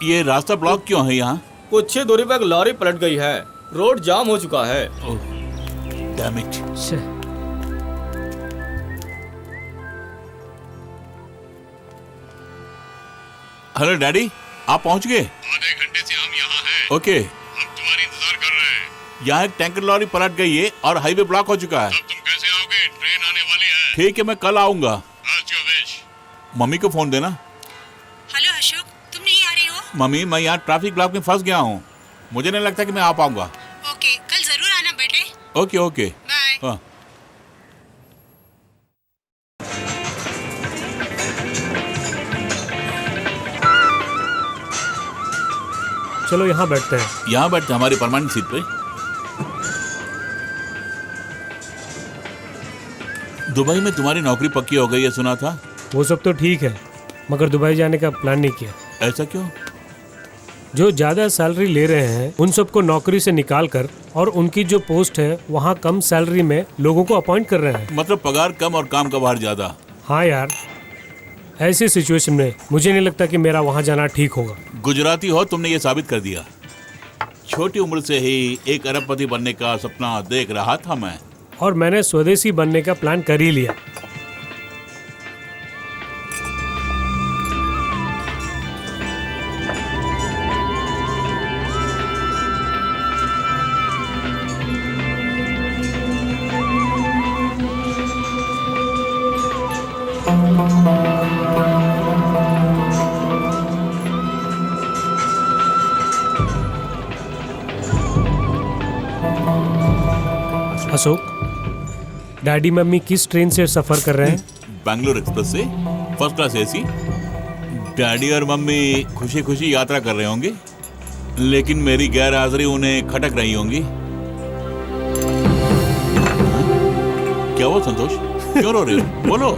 ये रास्ता ब्लॉक क्यों है यहाँ? कुछ ही दूरी पर एक लॉरी पलट गई है, रोड जाम हो चुका है। Damn it. हेलो डैडी, आप पहुंच गए? आधे घंटे से हम यहाँ हैं। ओके। हम तुम्हारी इंतजार कर रहे हैं। यहाँ एक टैंकर लॉरी पलट गई है और हाईवे ब्लॉक हो चुका है। अब तुम कैसे आओगे? ट्रेन आने वाली है। ठीक है, मैं कल आऊंगा। As you wish। मम्मी को फोन देना। हेलो अशोक, तुम नहीं आ रही हो? मम्मी, मैं यहाँ ट्रैफिक ब्लॉक में फंस गया हूँ। मुझे नहीं लगता कि मैं आ पाऊंगा। ओके, कल जरूर आना बेटे। Okay okay bye. हाँ। चलो यहाँ बैठते हैं। यहाँ बैठते हैं हमारी परमानेंट सीट पे। दुबई में तुम्हारी नौकरी पक्की हो गई है, सुना था। वो सब तो ठीक है, मगर दुबई जाने का प्लान नहीं किया। ऐसा क्यों? जो ज्यादा सैलरी ले रहे हैं उन सबको नौकरी से निकाल कर और उनकी जो पोस्ट है वहाँ कम सैलरी में लोगों को अपॉइंट कर रहे हैं। मतलब पगार कम और काम का भार ज्यादा। हाँ यार, ऐसी सिचुएशन में मुझे नहीं लगता कि मेरा वहाँ जाना ठीक होगा। गुजराती हो, तुमने ये साबित कर दिया। छोटी उम्र से ही एक अरबपति बनने का सपना देख रहा था मैं, और मैंने स्वदेशी बनने का प्लान कर ही लिया। अशोक, डैडी मम्मी किस ट्रेन से सफर कर रहे हैं? बैंगलोर एक्सप्रेस से, फर्स्ट क्लास एसी। डैडी और मम्मी खुशी खुशी यात्रा कर रहे होंगे, लेकिन मेरी गैर हाजिरी उन्हें खटक रही होंगी। क्या हुआ संतोष, क्यों रो रहे हो? बोलो।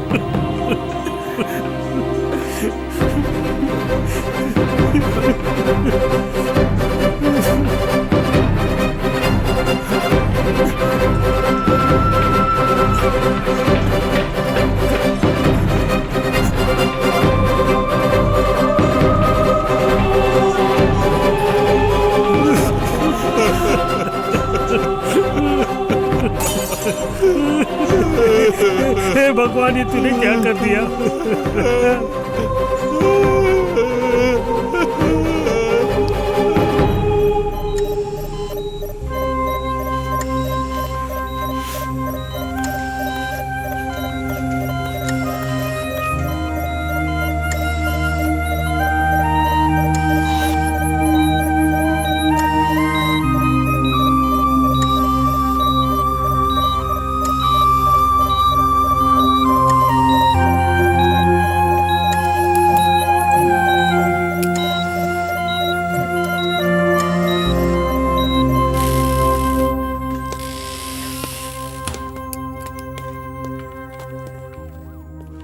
हे भगवान, ये तूने क्या कर दिया?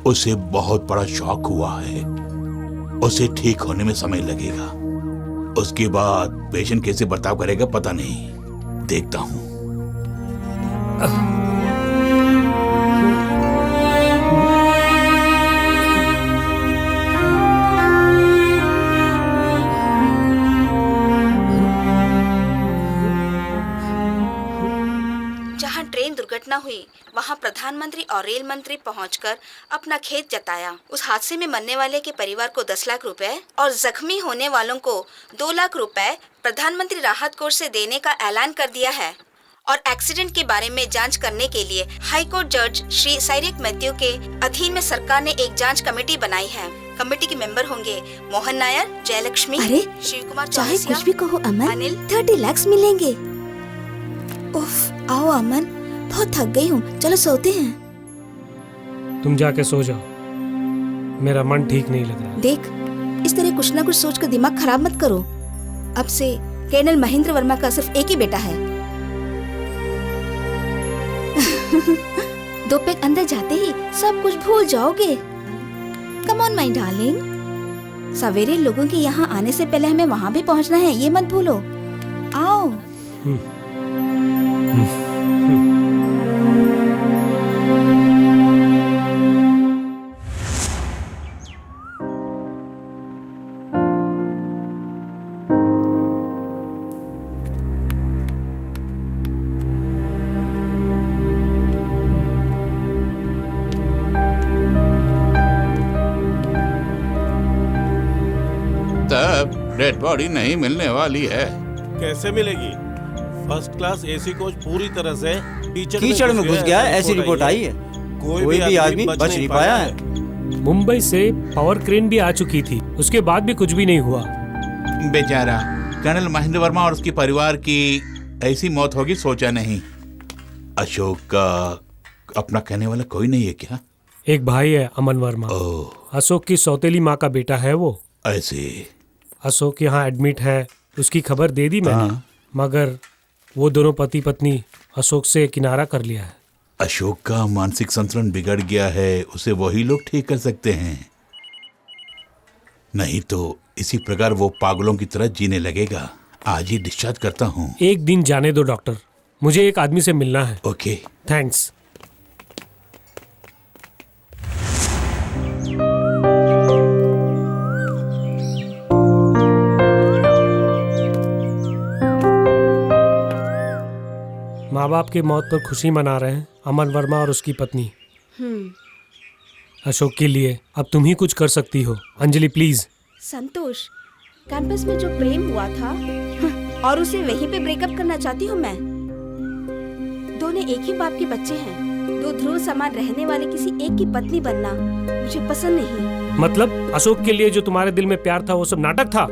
उसे बहुत बड़ा शॉक हुआ है, उसे ठीक होने में समय लगेगा। उसके बाद पेशेंट कैसे बर्ताव करेगा पता नहीं, देखता हूं। दुर्घटना हुई वहां प्रधानमंत्री और रेल मंत्री पहुंचकर अपना खेद जताया। उस हादसे में मरने वाले के परिवार को 10 लाख रुपए और जख्मी होने वालों को 2 लाख रुपए प्रधानमंत्री राहत कोष से देने का ऐलान कर दिया है। और एक्सीडेंट के बारे में जांच करने के लिए हाई कोर्ट जज श्री साइरेक मैथ्यू के अधीन में सरकार ने एक जांच कमेटी बनाई है। कमेटी के मेंबर होंगे मोहन नायर, जयलक्ष्मी, अरे शिव कुमार, चाहे कुछ भी कहो अमन, अनिल। 30 लाख मिलेंगे। उफ, आओ अमन, बहुत थक गई हूँ, चलो सोते हैं। तुम जाके सो जाओ, मेरा मन ठीक नहीं लग रहा। देख, इस तरह कुछ ना कुछ सोच कर दिमाग खराब मत करो। अब से कर्नल महेंद्र वर्मा का सिर्फ एक ही बेटा है। 2 पैक अंदर जाते ही सब कुछ भूल जाओगे। Come on my darling. सवेरे लोगों के यहाँ आने से पहले हमें वहाँ भी पहुँचना है, ये मत भूलो। आओ। तब डेड बॉडी नहीं मिलने वाली है। कैसे मिलेगी? फर्स्ट क्लास एसी कोच पूरी तरह से कीचड़ में घुस गया है, ऐसी रिपोर्ट आई है। कोई भी आदमी बच नहीं पाया है। मुंबई से पावर क्रेन भी आ चुकी थी, उसके बाद भी कुछ भी नहीं हुआ। बेचारा कर्नल महेंद्र वर्मा और उसके परिवार की ऐसी मौत होगी सोचा नहीं। अशोक का अपना कहने वाला कोई नहीं है क्या? एक भाई है अमन वर्मा, अशोक की सौतेली माँ का बेटा है वो। ऐसे अशोक यहाँ एडमिट है, उसकी खबर दे दी मैंने, मगर वो दोनों पति पत्नी अशोक से किनारा कर लिया है। अशोक का मानसिक संतुलन बिगड़ गया है, उसे वही लोग ठीक कर सकते हैं, नहीं तो इसी प्रकार वो पागलों की तरह जीने लगेगा। आज ही डिस्चार्ज करता हूँ। एक दिन जाने दो डॉक्टर, मुझे एक आदमी से मिलना है। Okay, thanks. माँ बाप की मौत पर खुशी मना रहे हैं अमन वर्मा और उसकी पत्नी। अशोक के लिए अब तुम ही कुछ कर सकती हो अंजलि, प्लीज। संतोष, कैंपस में जो प्रेम हुआ था और उसे वहीं पे ब्रेकअप करना चाहती हूँ मैं। दोनों एक ही बाप के बच्चे हैं, 2 ध्रुव समान रहने वाले किसी एक की पत्नी बनना मुझे पसंद नहीं। मतलब अशोक के लिए जो तुम्हारे दिल में प्यार था वो सब नाटक था?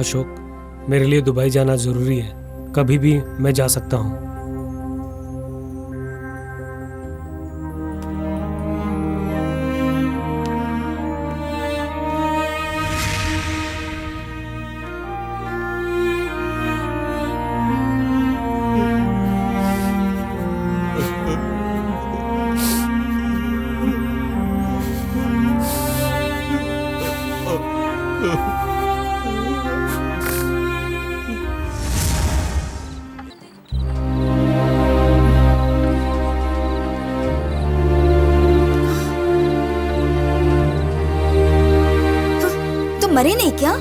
अशोक, मेरे लिए दुबई जाना जरूरी है, कभी भी मैं जा सकता हूँ। मरे नहीं क्या?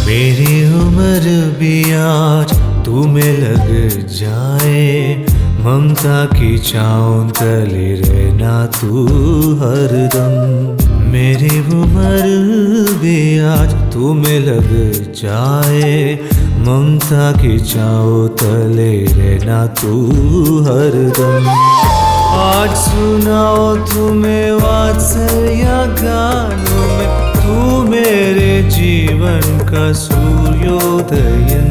मेरी उम्र भी आज तुम्हें लग जाए, ममता की छाँव तले रहना तू हरदम। मेरी उम्र भी आज तुम्हें लग जाए, ममता की छाँव तले रहना तू हरदम। आज सुनाओ तुम्हें वात्सल्य गानों में, तू मेरे जीवन का सूर्योदयन।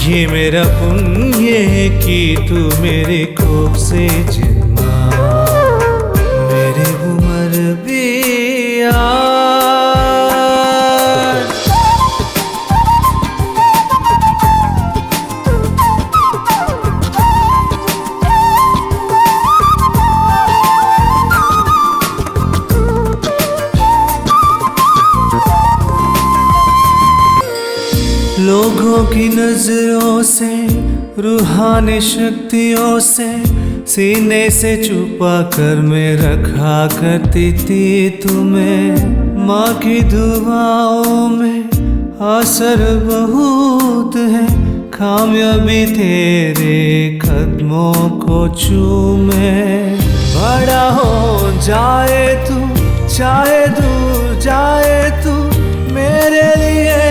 ये मेरा पुण्य है कि तू मेरे कोख से जन्मा। मेरी उम्र भी आज लोगों की नजरों से, रूहानी शक्तियों से, सीने से छुपा कर मैं रखा करती थी तुम्हें। माँ की दुआओं में असर बहुत है, कामयाबी तेरे कदमों को चूमे। बड़ा हो जाए तू, चाहे दूर जाए तू, मेरे लिए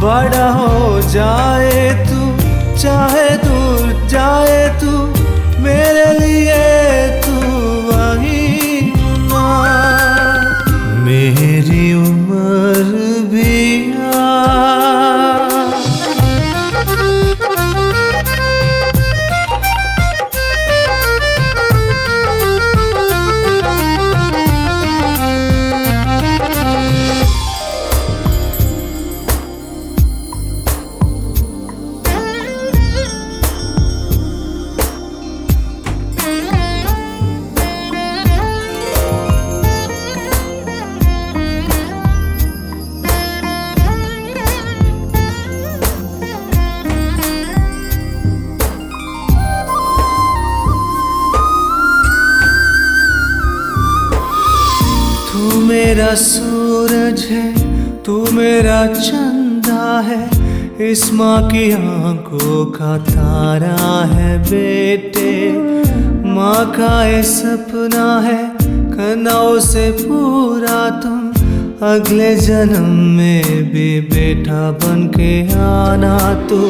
बड़ा हो जाए तू, चाहे दूर जाए तू, मेरे लिए तू वही ना। मेरी उम्र भी मेरा सूरज है, तू मेरा चंदा है, इस माँ की आंखों का तारा है बेटे। माँ का ये सपना है, करना उसे पूरा तुम, अगले जन्म में भी बेटा बन के आना तू।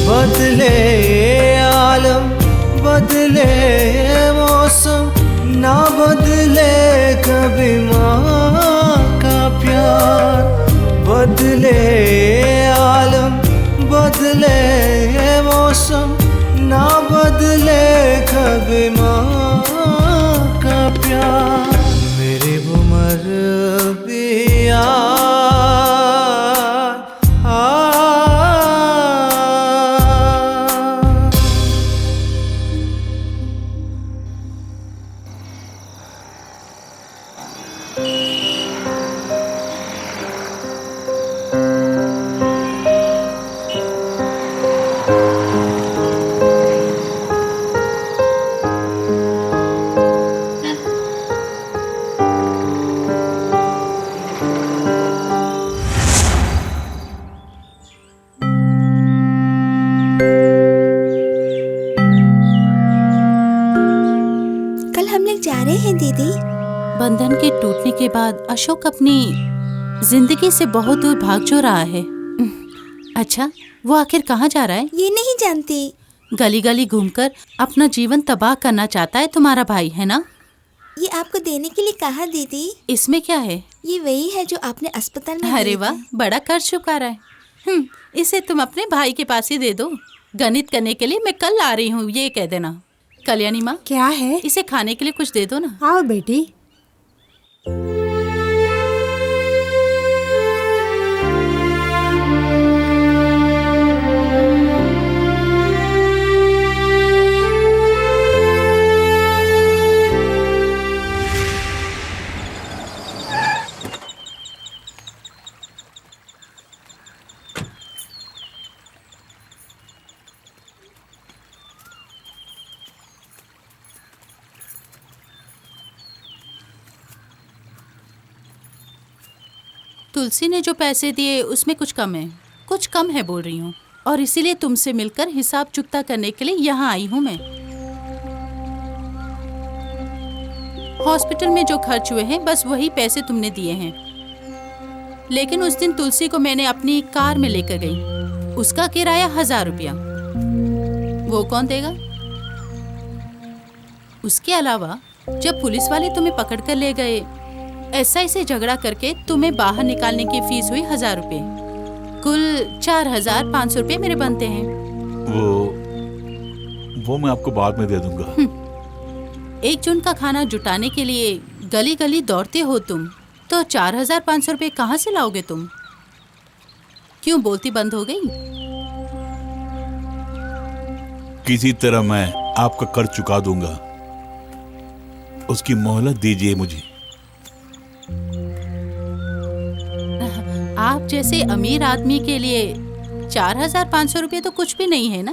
बदले ये आलम, बदले ये मौसम, ना बदले कभी माँ का प्यार। बदले आलम, बदले मौसम, ना बदले कभी माँ का प्यार। मेरी उम्र भी बंधन के टूटने के बाद अशोक अपनी जिंदगी से बहुत दूर भाग जो रहा है। अच्छा, वो आखिर कहाँ जा रहा है? ये नहीं जानती। गली गली घूमकर अपना जीवन तबाह करना चाहता है तुम्हारा भाई, है ना? ये आपको देने के लिए कहा दीदी। इसमें क्या है? ये वही है जो आपने अस्पताल में अरे दिए वाह, थे। बड़ा कर चुका रहा है। इसे तुम अपने भाई के पास ही दे दो। गणित करने के लिए मैं कल आ रही हूँ, ये कह देना। कल्याणी माँ, क्या है? इसे खाने के लिए कुछ दे दो ना। आओ बेटी। तुलसी ने जो पैसे दिए उसमें कुछ कम है, कुछ कम है बोल रही हूँ, और इसीलिए तुमसे मिलकर हिसाब चुकता करने के लिए यहाँ आई हूँ मैं। हॉस्पिटल में जो खर्च हुए हैं बस वही पैसे तुमने दिए हैं। लेकिन उस दिन तुलसी को मैंने अपनी कार में लेकर गई, उसका किराया 1000 रुपया। वो कौन देगा? उसके अलावा जब पुलिस वाले तुम्हें पकड़ कर ले गए, एसआई से झगड़ा करके तुम्हें बाहर निकालने की फीस हुई 1000 रुपए। कुल 4500 रुपए मेरे बनते हैं। वो मैं आपको बाद में दे दूंगा। 1 जून का खाना जुटाने के लिए गली गली दौड़ते हो तुम, तो 4500 रुपए कहाँ से लाओगे तुम? क्यों बोलती बंद हो गई? किसी तरह मैं आपका कर्ज चुका दूंगा, उसकी मोहलत दीजिए मुझे। आप जैसे अमीर आदमी के लिए 4500 रुपए तो कुछ भी नहीं है ना।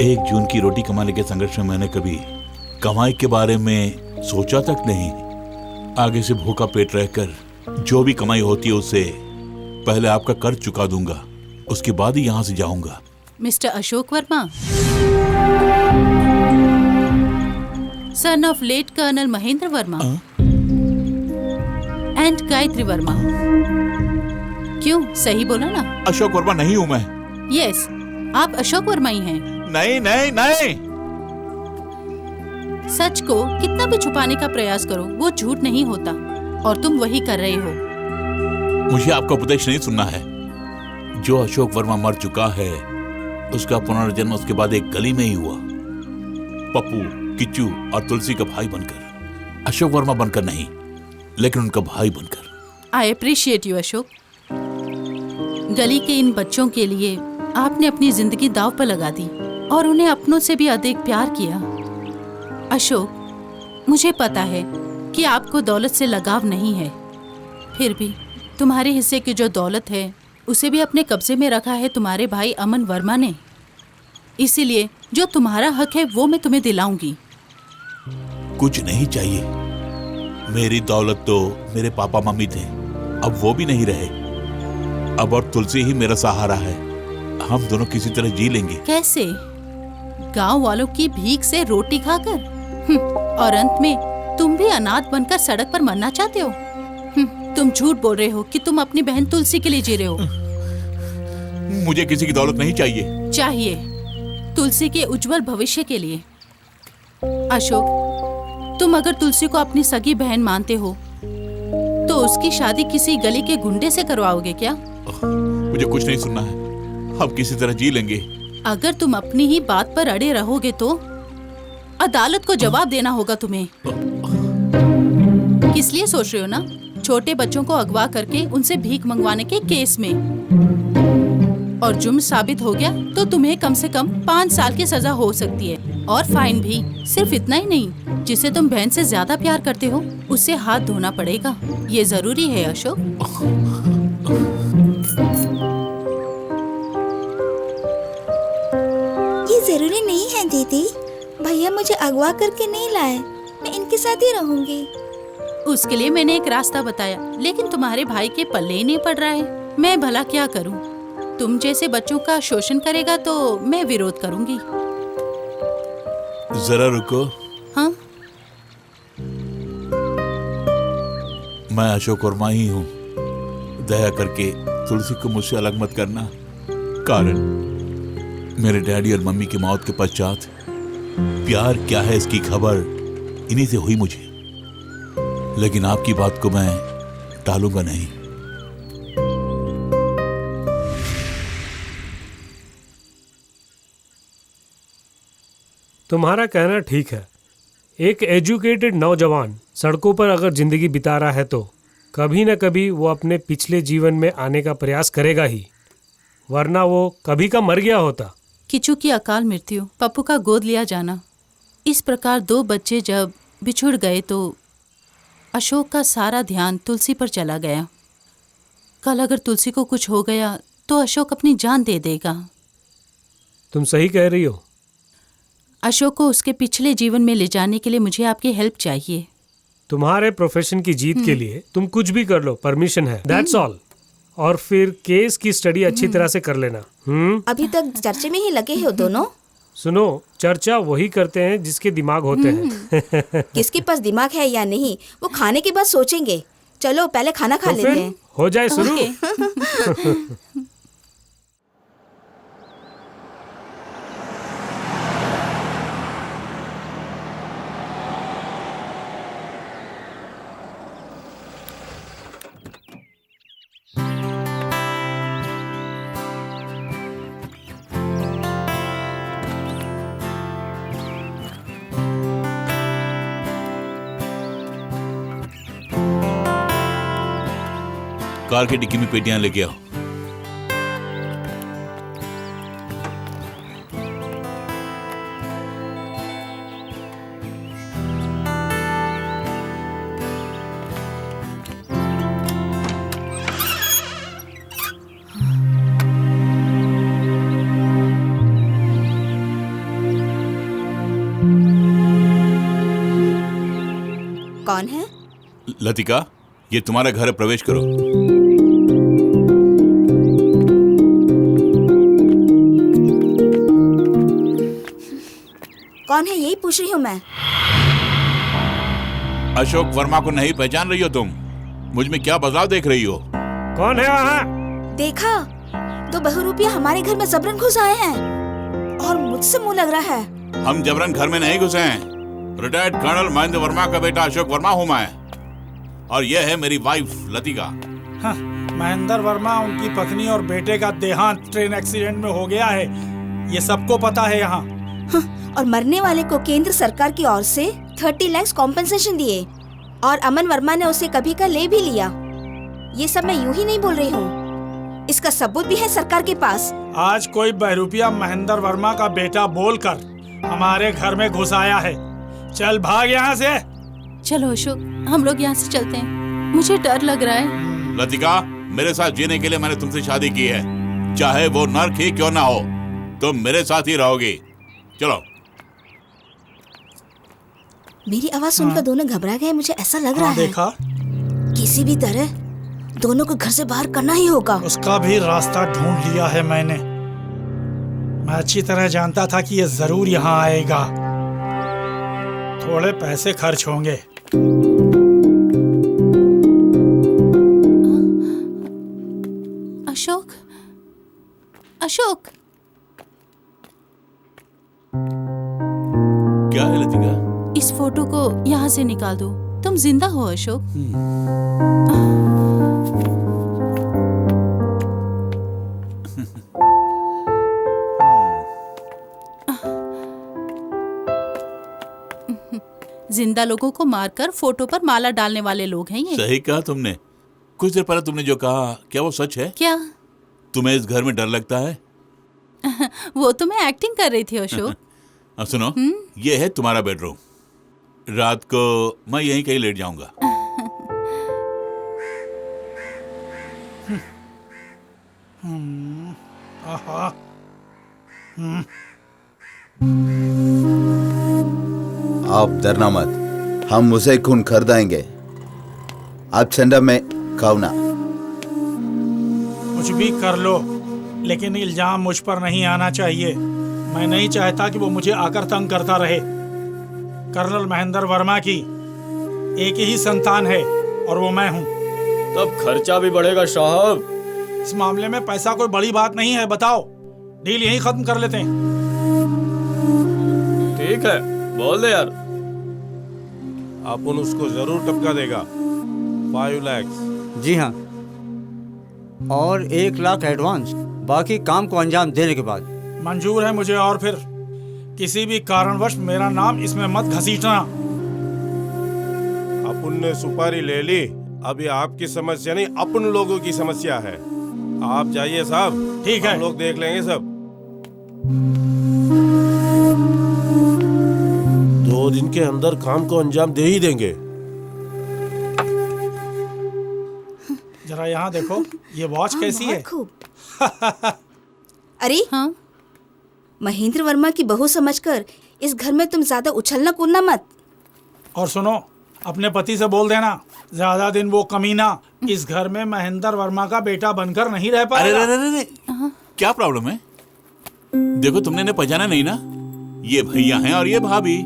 1 जून की रोटी कमाने के संघर्ष में मैंने कभी कमाई के बारे में सोचा तक नहीं। आगे से भूखा पेट रहकर जो भी कमाई होती है उससे पहले आपका कर्ज चुका दूंगा, उसके बाद ही यहाँ से जाऊंगा। Mister Ashok Verma, son of late colonel Mahendra Verma and Gayatri Verma. क्यों, सही बोला ना? अशोक वर्मा नहीं हूँ मैं। यस, आप अशोक वर्मा ही हैं। नहीं नहीं नहीं। सच को कितना भी छुपाने का प्रयास करो, वो झूठ नहीं होता, और तुम वही कर रहे हो। मुझे आपका उपदेश नहीं सुनना है। जो अशोक वर्मा मर चुका है, उसका पुनर्जन्म उसके बाद एक गली में ही हुआ, पप्पू, किच्चू और तुलसी का भाई बनकर। अशोक वर्मा बनकर नहीं, लेकिन उनका भाई बनकर। I appreciate you Ashok. गली के इन बच्चों के लिए आपने अपनी जिंदगी दांव पर लगा दी और उन्हें अपनों से भी अधिक प्यार किया। अशोक, मुझे पता है कि आपको दौलत से लगाव नहीं है, फिर भी तुम्हारे हिस्से की जो दौलत है उसे भी अपने कब्जे में रखा है तुम्हारे भाई अमन वर्मा ने। इसीलिए जो तुम्हारा हक है वो मैं तुम्हें दिलाऊंगी। कुछ नहीं चाहिए। मेरी दौलत तो मेरे पापा मम्मी थे, अब वो भी नहीं रहे। अब और तुलसी ही मेरा सहारा है। हम दोनों किसी तरह जी लेंगे। कैसे? गांव वालों की भीख से रोटी खाकर? और अंत में तुम भी अनाथ बनकर सड़क पर मरना चाहते हो? तुम झूठ बोल रहे हो कि तुम अपनी बहन तुलसी के लिए जी रहे हो। मुझे किसी की दौलत नहीं चाहिए। चाहिए, तुलसी के उज्जवल भविष्य के लिए। अशोक, तुम अगर तुलसी को अपनी सगी बहन मानते हो तो उसकी शादी किसी गली के गुंडे से करवाओगे क्या? मुझे कुछ नहीं सुनना है, हम किसी तरह जी लेंगे। अगर तुम अपनी ही बात पर अड़े रहोगे तो अदालत को जवाब देना होगा तुम्हें। किस लिए सोच रहे हो ना? छोटे बच्चों को अगवा करके उनसे भीख मंगवाने के केस में। और जुर्म साबित हो गया तो तुम्हें कम से कम 5 साल की सजा हो सकती है, और फाइन भी। सिर्फ इतना ही नहीं, जिसे तुम बहन से ज्यादा प्यार करते हो उससे हाथ धोना पड़ेगा। ये जरूरी है अशोक। ये जरूरी नहीं है दीदी, भैया मुझे अगवा करके नहीं लाए, मैं इनके साथ ही रहूंगी। उसके लिए मैंने एक रास्ता बताया, लेकिन तुम्हारे भाई के पल्ले ही नहीं पड़ रहा है। मैं भला क्या करूं? तुम जैसे बच्चों का शोषण करेगा तो मैं विरोध करूंगी। जरा रुको। हाँ? मैं अशोक वर्मा ही हूँ। दया करके तुलसी को मुझसे अलग मत करना। कारण मेरे डैडी और मम्मी की मौत के पश्चात प्यार क्या है इसकी खबर इन्हीं से हुई मुझे। लेकिन आपकी बात को मैं टालूंगा नहीं। तुम्हारा कहना ठीक है। एक एजुकेटेड नौजवान सड़कों पर अगर जिंदगी बिता रहा है तो कभी न कभी वो अपने पिछले जीवन में आने का प्रयास करेगा ही, वरना वो कभी का मर गया होता। किचू की अकाल मृत्यु, पप्पू का गोद लिया जाना, इस प्रकार 2 बच्चे जब बिछुड़ गए तो अशोक का सारा ध्यान तुलसी पर चला गया। कल अगर तुलसी को कुछ हो गया तो अशोक अपनी जान दे देगा। तुम सही कह रही हो। अशोक को उसके पिछले जीवन में ले जाने के लिए मुझे आपकी हेल्प चाहिए। तुम्हारे प्रोफेशन की जीत के लिए तुम कुछ भी कर लो, परमिशन है, दैट्स ऑल। और फिर केस की स्टडी अच्छी तरह से कर लेना। अभी तक चर्चे में ही लगे हो दोनों। सुनो, चर्चा वही करते हैं जिसके दिमाग होते हैं। किसके पास दिमाग है या नहीं वो खाने के बाद सोचेंगे। चलो पहले खाना खा लेते हैं। हो जाए शुरू। कार की डिक्की में पेटियां लेके आओ। कौन है? लतिका, ये तुम्हारा घर है, प्रवेश करो। कौन है यही पूछ रही हूँ मैं। अशोक वर्मा को नहीं पहचान रही हो तुम? मुझ में क्या बदलाव देख रही हो? कौन है वहाँ? देखा, 2 बहुरूपिया हमारे घर में जबरन घुस आए हैं और मुझसे मुंह लग रहा है। हम जबरन घर में नहीं घुसे हैं। रिटायर्ड कर्नल महेंद्र वर्मा का बेटा अशोक वर्मा हूँ मैं, और यह है मेरी वाइफ लतिका। हाँ, महेंद्र वर्मा, उनकी पत्नी और बेटे का देहांत ट्रेन एक्सीडेंट में हो गया है, ये सबको पता है यहाँ। हाँ, और मरने वाले को केंद्र सरकार की ओर से 30 लाख कॉम्पेंसेशन दिए और अमन वर्मा ने उसे कभी का ले भी लिया। ये सब मैं यूं ही नहीं बोल रही हूँ, इसका सबूत भी है सरकार के पास। आज कोई बहरूपिया महेंद्र वर्मा का बेटा बोलकर हमारे घर में घुस आया है। चल भाग यहाँ से। चलो अशोक, हम लोग यहाँ से चलते हैं, मुझे डर लग रहा है। लतिका, मेरे साथ जीने के लिए मैंने तुमसे शादी की है, चाहे वो नर्क ही क्यों ना हो, तुम मेरे साथ ही रहोगी। चलो। मेरी आवाज सुनकर दोनों घबरा गए, मुझे ऐसा लग रहा है। देखा? किसी भी तरह दोनों को घर से बाहर करना ही होगा। उसका भी रास्ता ढूंढ लिया है मैंने। मैं अच्छी तरह जानता था कि ये जरूर यहाँ आएगा। थोड़े पैसे खर्च होंगे। अशोक, अशोक। क्या है लतिका? इस फोटो को यहाँ से निकाल दो। तुम जिंदा हो अशोक। जिंदा लोगों को मारकर फोटो पर माला डालने वाले लोग हैं ये। सही कहा तुमने। कुछ देर पहले तुमने जो कहा, क्या वो सच है? क्या? तुम्हें इस घर में डर लगता है? वो तो मैं एक्टिंग कर रही थी अशोक। सुनो, ये है तुम्हारा बेडरूम। रात को मैं यहीं कहीं लेट जाऊंगा। आप डरना मत, हम उसे खून खरीदाएंगे। आप चंदा में खाओ ना। कुछ भी कर लो, लेकिन इल्जाम मुझ पर नहीं आना चाहिए। मैं नहीं चाहता कि वो मुझे आकर तंग करता रहे। कर्नल महेंद्र वर्मा की एक ही संतान है और वो मैं हूँ। तब खर्चा भी बढ़ेगा साहब। इस मामले में पैसा कोई बड़ी बात नहीं है। बताओ, डील यहीं खत्म कर लेते हैं। ठीक है, बोल दे यार। अपन उसको जरूर टपका देगा। 5 लाख। जी हाँ, और 1 लाख एडवांस, बाकी काम को अंजाम देने के बाद। मंजूर है मुझे, और फिर किसी भी कारणवश मेरा नाम इसमें मत घसीटना। अपन ने सुपारी ले ली, अभी आपकी समस्या नहीं अपन लोगों की समस्या है। आप जाइए साहब, ठीक है, हम लोग देख लेंगे सब। 2 दिन के अंदर काम को अंजाम दे ही देंगे। जरा यहाँ देखो, ये वॉच कैसी है? अरे हाँ, महेंद्र वर्मा की बहू समझकर इस घर में तुम ज्यादा उछलना कूदना मत। और सुनो, अपने पति से बोल देना ज्यादा दिन वो कमीना इस घर में महेंद्र वर्मा का बेटा बनकर नहीं रह पाएगा। अरे क्या प्रॉब्लम है? देखो, तुमने इन्हें पहचाना नहीं ना? ये भैया हैं और ये भाभी,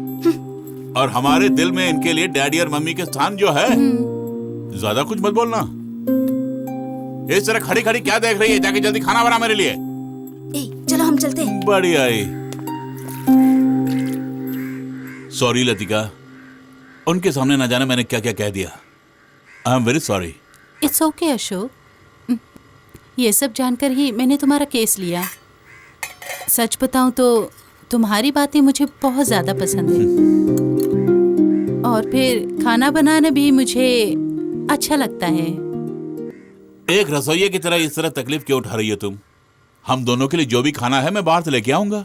और हमारे दिल में इनके लिए डैडी और मम्मी के स्थान जो है। ज्यादा कुछ मत बोलना। इस तरह खड़ी खड़ी क्या देख रही है? जाके जल्दी खाना बना मेरे लिए। चलो हम चलते हैं। बढ़िया है। सॉरी लतिका, उनके सामने ना जाने मैंने क्या क्या कह दिया। I am very sorry. It's okay Ashok, ये सब जानकर ही मैंने तुम्हारा केस लिया। सच बताऊं तो तुम्हारी बातें मुझे बहुत ज्यादा पसंद है, और फिर खाना बनाना भी मुझे अच्छा लगता है। एक रसोइये की तरह इस तरह तकलीफ क्यों उठा रही हो तुम? हम दोनों के लिए जो भी खाना है मैं बाहर से लेके आऊंगा।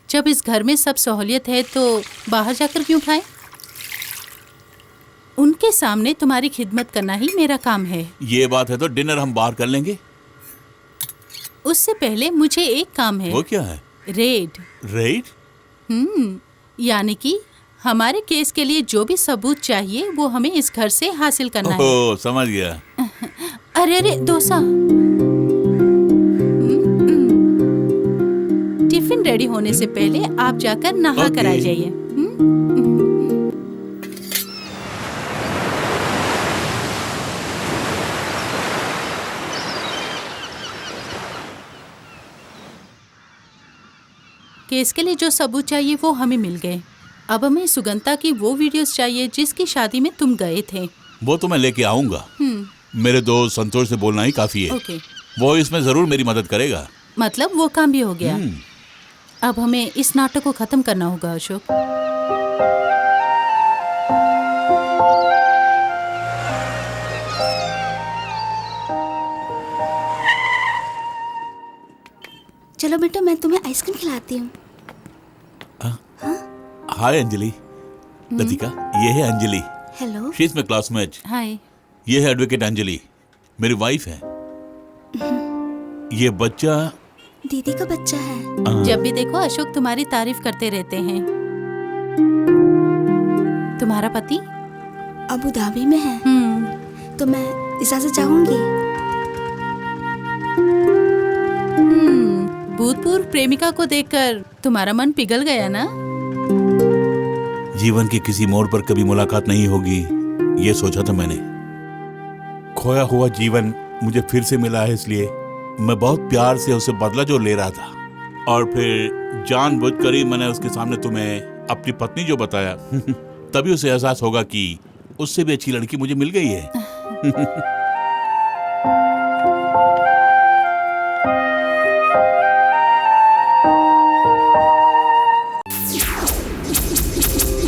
जब इस घर में सब सहूलियत है तो बाहर जाकर क्यों खाएं? उनके सामने तुम्हारी खिदमत करना ही मेरा काम है। ये बात है तो डिनर हम बाहर कर लेंगे। उससे पहले मुझे एक काम है। वो क्या है? रेड। रेड? यानी कि हमारे केस के लिए जो भी सबूत चाहिए वो हमें इस घर से हासिल करना है। ओह, समझ गया। अरे डोसा। टिफिन रेडी होने से पहले आप जाकर नहा कर आ जाइए। केस के लिए जो सबूत चाहिए वो हमें मिल गए। अब हमें सुगंधा की वो वीडियोस चाहिए जिसकी शादी में तुम गए थे। वो तो मैं लेके आऊंगा। मेरे दोस्त संतोष से बोलना ही काफी है। ओके। वो इसमें जरूर मेरी मदद करेगा। मतलब वो काम भी हो गया। अब हमें इस नाटक को खत्म करना होगा अशोक। चलो बेटा, मैं तुम्हें आइसक्रीम खिलाती हूँ। हाय अंजलि। लतिका, ये है Anjali. Hello. She is my classmate. Hi. ये है एडवोकेट अंजलि, मेरी वाइफ है। ये बच्चा दीदी का बच्चा है। जब भी देखो अशोक तुम्हारी तारीफ करते रहते हैं। तुम्हारा पति अबू धाबी में है। तो मैं इजाजत चाहूंगी। भूतपूर्व प्रेमिका को देखकर तुम्हारा मन पिघल गया ना? जीवन के किसी मोड़ पर कभी मुलाकात नहीं होगी, ये सोचा था मैंने। खोया हुआ जीवन मुझे फिर से मिला है, इसलिए मैं बहुत प्यार से उसे बदला जो ले रहा था। और फिर जानबूझकर ही मैंने उसके सामने तुम्हें अपनी पत्नी जो बताया तभी उसे एहसास होगा कि उससे भी अच्छी लड़की मुझे मिल गई है।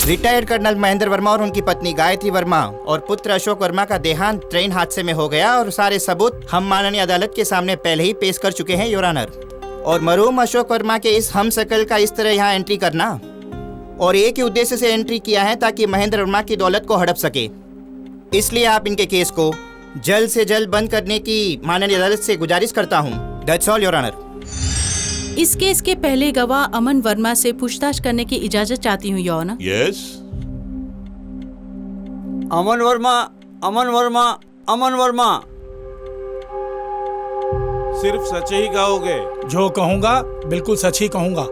रिटायर्ड कर्नल महेंद्र वर्मा और उनकी पत्नी गायत्री वर्मा और पुत्र अशोक वर्मा का देहांत ट्रेन हादसे में हो गया, और सारे सबूत हम माननीय अदालत के सामने पहले ही पेश कर चुके हैं योर ऑनर। और मरहूम अशोक वर्मा के इस हमशक्ल का इस तरह यहाँ एंट्री करना और एक ही उद्देश्य से एंट्री किया है ताकि महेंद्र वर्मा की दौलत को हड़प सके। इसलिए आप इनके केस को जल्द से जल्द बंद करने की माननीय अदालत से गुजारिश करता हूँ। That's all your honour. इस केस के पहले गवाह अमन वर्मा से पूछताछ करने की इजाजत चाहती हूँ योर ऑनर। यस। अमन वर्मा, अमन वर्मा, अमन वर्मा। सिर्फ सच ही कहोगे? जो कहूँगा बिल्कुल सच ही कहूँगा।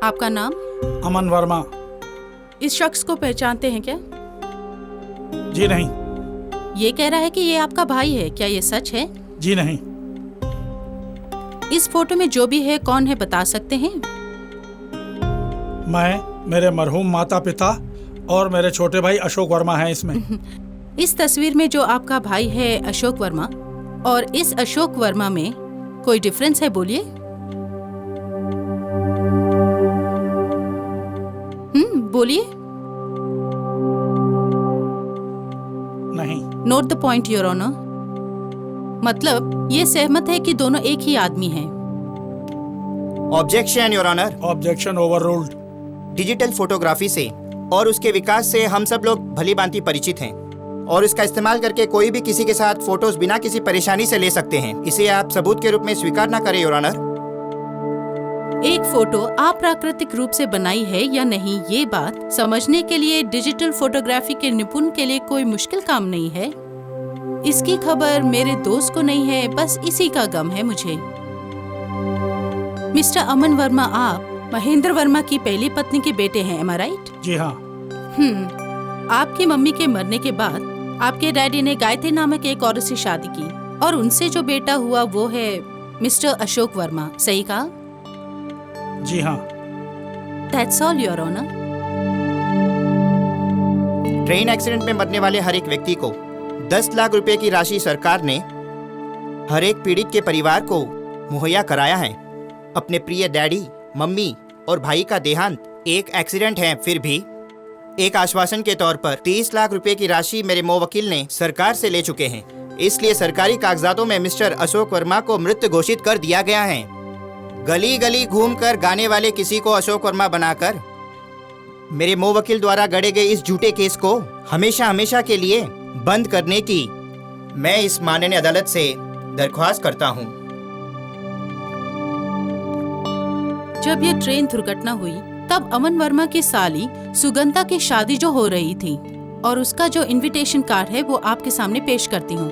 आपका नाम? अमन वर्मा। इस शख्स को पहचानते हैं क्या? जी नहीं। ये कह रहा है कि ये आपका भाई है, क्या ये सच है? जी नहीं। इस फोटो में जो भी है कौन है बता सकते हैं? मैं, मेरे मरहूम माता पिता और मेरे छोटे भाई अशोक वर्मा हैं इसमें। इस तस्वीर में जो आपका भाई है अशोक वर्मा और इस अशोक वर्मा में कोई डिफरेंस है? बोलिए। बोलिए। नहीं। Note the point your honour. मतलब ये सहमत है कि दोनों एक ही आदमी हैं। Objection your honour. Objection overruled. Digital photography से और उसके विकास से हम सब लोग भली भांति परिचित हैं और इसका इस्तेमाल करके कोई भी किसी के साथ फोटोज बिना किसी परेशानी से ले सकते हैं। इसे आप सबूत के रूप में स्वीकार ना करें योर ऑनर। एक फोटो अप्राकृतिक रूप से बनाई है या नहीं, ये बात समझने के लिए डिजिटल फोटोग्राफी के निपुण के लिए कोई मुश्किल काम नहीं है। इसकी खबर मेरे दोस्त को नहीं है, बस इसी का गम है मुझे। मिस्टर अमन वर्मा, आप महेंद्र वर्मा की पहली पत्नी के बेटे हैं, एम आई राइट? जी हाँ। आपकी मम्मी के मरने के बाद आपके डैडी ने गायत्री नामक एक औरत से शादी की और उनसे जो बेटा हुआ वो है मिस्टर अशोक वर्मा, सही कहा? जी हाँ। That's all, Your Honor. Train accident में मरने वाले हर एक व्यक्ति को 10 लाख रुपए की राशि सरकार ने हर एक पीड़ित के परिवार को मुहैया कराया है। अपने प्रिय डैडी, मम्मी और भाई का देहांत एक एक्सीडेंट है, फिर भी एक आश्वासन के तौर पर 30 लाख रुपए की राशि मेरे मुवक्किल ने सरकार से ले चुके हैं। इसलिए सरकारी कागजातों में मिस्टर अशोक वर्मा को मृत घोषित कर दिया गया है। गली गली घूमकर गाने वाले किसी को अशोक वर्मा बनाकर मेरे मुवक्किल द्वारा गढ़े गए इस झूठे केस को हमेशा हमेशा के लिए बंद करने की मैं इस माननीय अदालत से दरख्वास्त करता हूं। जब ये ट्रेन दुर्घटना हुई तब अमन वर्मा की साली सुगंधा की शादी जो हो रही थी और उसका जो इनविटेशन कार्ड है वो आपके सामने पेश करती हूँ।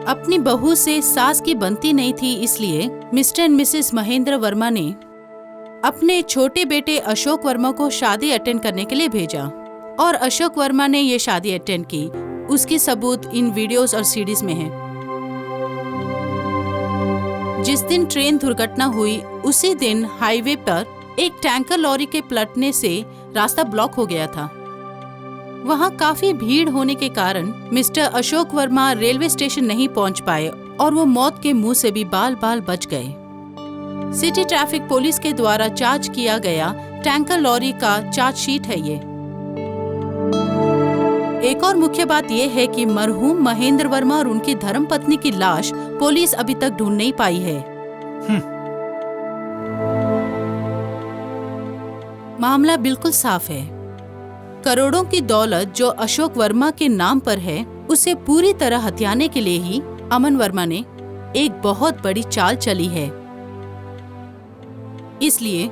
अपनी बहू से सास की बनती नहीं थी, इसलिए mister and Mrs Mahendra Verma ने अपने छोटे बेटे अशोक वर्मा को शादी अटेंड करने के लिए भेजा और अशोक वर्मा ने ये शादी अटेंड की। उसकी सबूत इन वीडियोस और सीडीज में है। जिस दिन ट्रेन दुर्घटना हुई उसी दिन हाईवे पर एक टैंकर लॉरी के पलटने से रास्ता ब्लॉक हो गया था। वहां काफी भीड़ होने के कारण mister Ashok Verma railway station नहीं पहुंच पाए और वो मौत के मुंह से भी बाल बाल बच गए। सिटी ट्रैफिक पुलिस के द्वारा चार्ज किया गया टैंकर लॉरी का चार्जशीट है ये। एक और मुख्य बात यह है कि मरहूम महेंद्र वर्मा और उनकी धर्मपत्नी की लाश पुलिस अभी तक ढूंढ नहीं पाई है। मामला बिल्कुल साफ है। करोड़ों की दौलत जो अशोक वर्मा के नाम पर है उसे पूरी तरह हथियाने के लिए ही अमन वर्मा ने एक बहुत बड़ी चाल चली है। इसलिए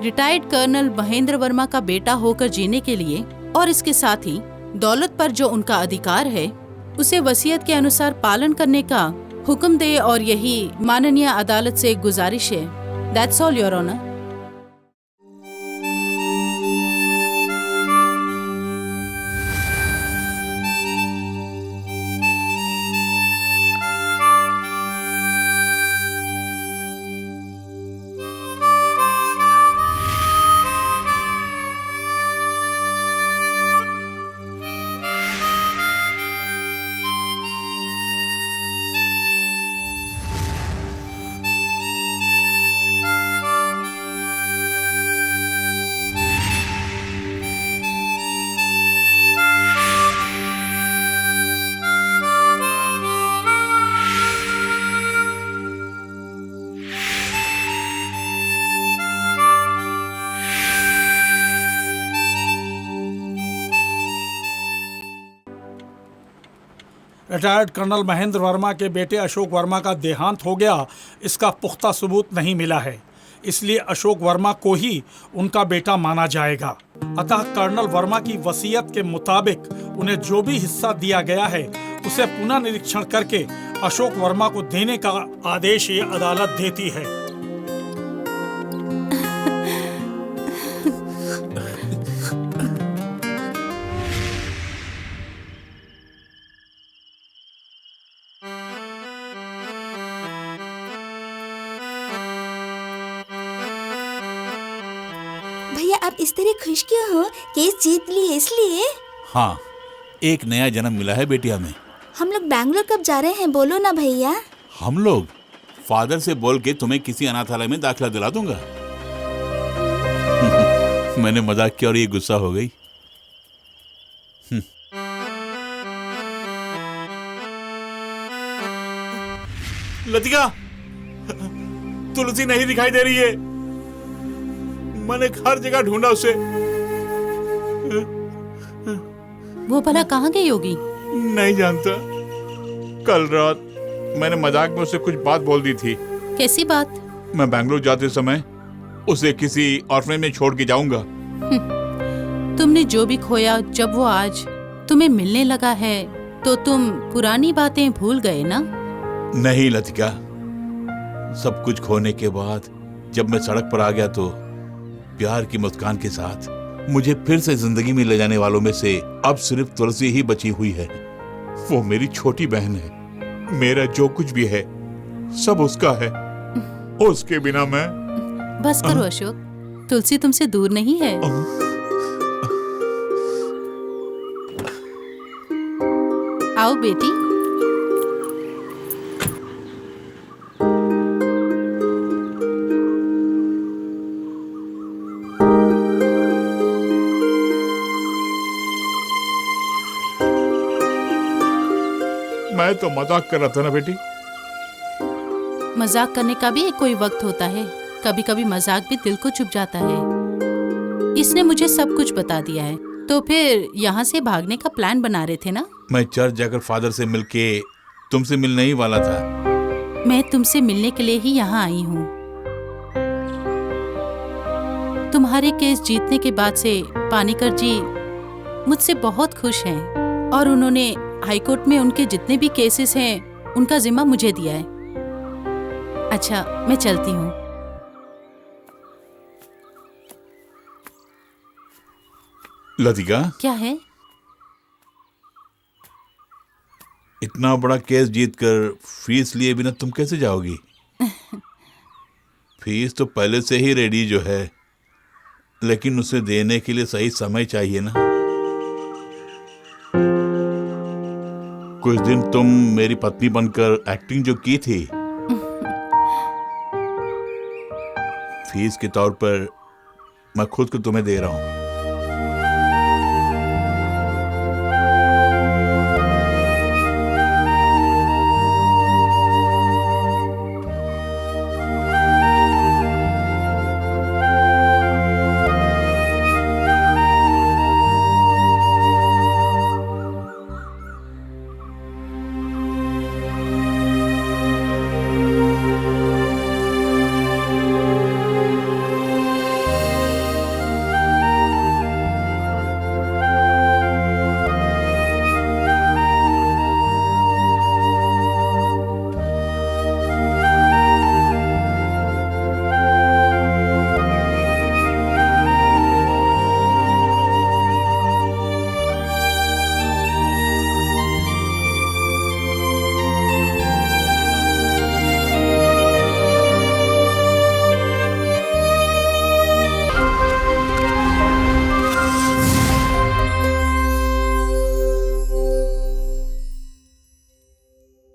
रिटायर्ड कर्नल महेंद्र वर्मा का बेटा होकर जीने के लिए और इसके साथ ही दौलत पर जो उनका अधिकार है उसे वसीयत के अनुसार पालन करने का हुक्म दे और यही माननीय अदालत से गुजारिश है। That's all your honour. Retired colonel Mahendra Verma के बेटे अशोक वर्मा का देहांत हो गया, इसका पुख्ता सबूत नहीं मिला है, इसलिए अशोक वर्मा को ही उनका बेटा माना जाएगा। अतः कर्नल वर्मा की वसीयत के मुताबिक उन्हें जो भी हिस्सा दिया गया है उसे पुनः निरीक्षण करके अशोक वर्मा को देने का आदेश ये अदालत देती है। इस तरह खुश क्यों हो? केस जीत लिए इसलिए? हाँ, एक नया जन्म मिला है बेटी हमें। हम लोग बैंगलोर कब जा रहे हैं, बोलो ना भैया। हम लोग फादर से बोल के तुम्हें किसी अनाथालय में दाखिला दिला दूंगा। मैंने मजाक किया और ये गुस्सा हो गई। लतिका, तुलसी नहीं दिखाई दे रही है। मैंने हर जगह ढूंढा उसे। वो भला कहाँ गई होगी? नहीं जानता। कल रात मैंने मजाक में उसे कुछ बात बोल दी थी। कैसी बात? मैं बैंगलोर जाते समय उसे किसी ऑर्फनेज में छोड़ के जाऊंगा। तुमने जो भी खोया, जब वो आज तुम्हें मिलने लगा है तो तुम पुरानी बातें भूल गए ना? नहीं लतिका, सब कुछ खोने के बाद जब मैं सड़क पर आ गया तो प्यार की मुस्कान के साथ मुझे फिर से जिंदगी में ले जाने वालों में से अब सिर्फ तुलसी ही बची हुई है। वो मेरी छोटी बहन है। मेरा जो कुछ भी है सब उसका है। उसके बिना मैं... बस करो अशोक, तुलसी तुमसे दूर नहीं है। आओ बेटी। मैं तो मजाक कर रहा था ना बेटी। मजाक करने का भी एक कोई वक्त होता है। कभी कभी मजाक भी दिल को चुभ जाता है। इसने मुझे सब कुछ बता दिया है। तो फिर यहाँ से भागने का प्लान बना रहे थे ना? मैं चर्च जाकर फादर से मिलके तुमसे मिलने ही वाला था। मैं तुमसे मिलने के लिए ही यहाँ आई हूँ। तुम्हारे केस जीतने के बाद से पानीकर जी मुझसे बहुत खुश हैं और उन्होंने हाईकोर्ट में उनके जितने भी केसेस हैं उनका जिम्मा मुझे दिया है। अच्छा, मैं चलती हूँ। लतिका, क्या है? इतना बड़ा केस जीतकर फीस लिए बिना तुम कैसे जाओगी? फीस तो पहले से ही रेडी जो है, लेकिन उसे देने के लिए सही समय चाहिए ना। कुछ दिन तुम मेरी पत्नी बनकर एक्टिंग जो की थी, फीस के तौर पर मैं खुद को तुम्हें दे रहा हूं।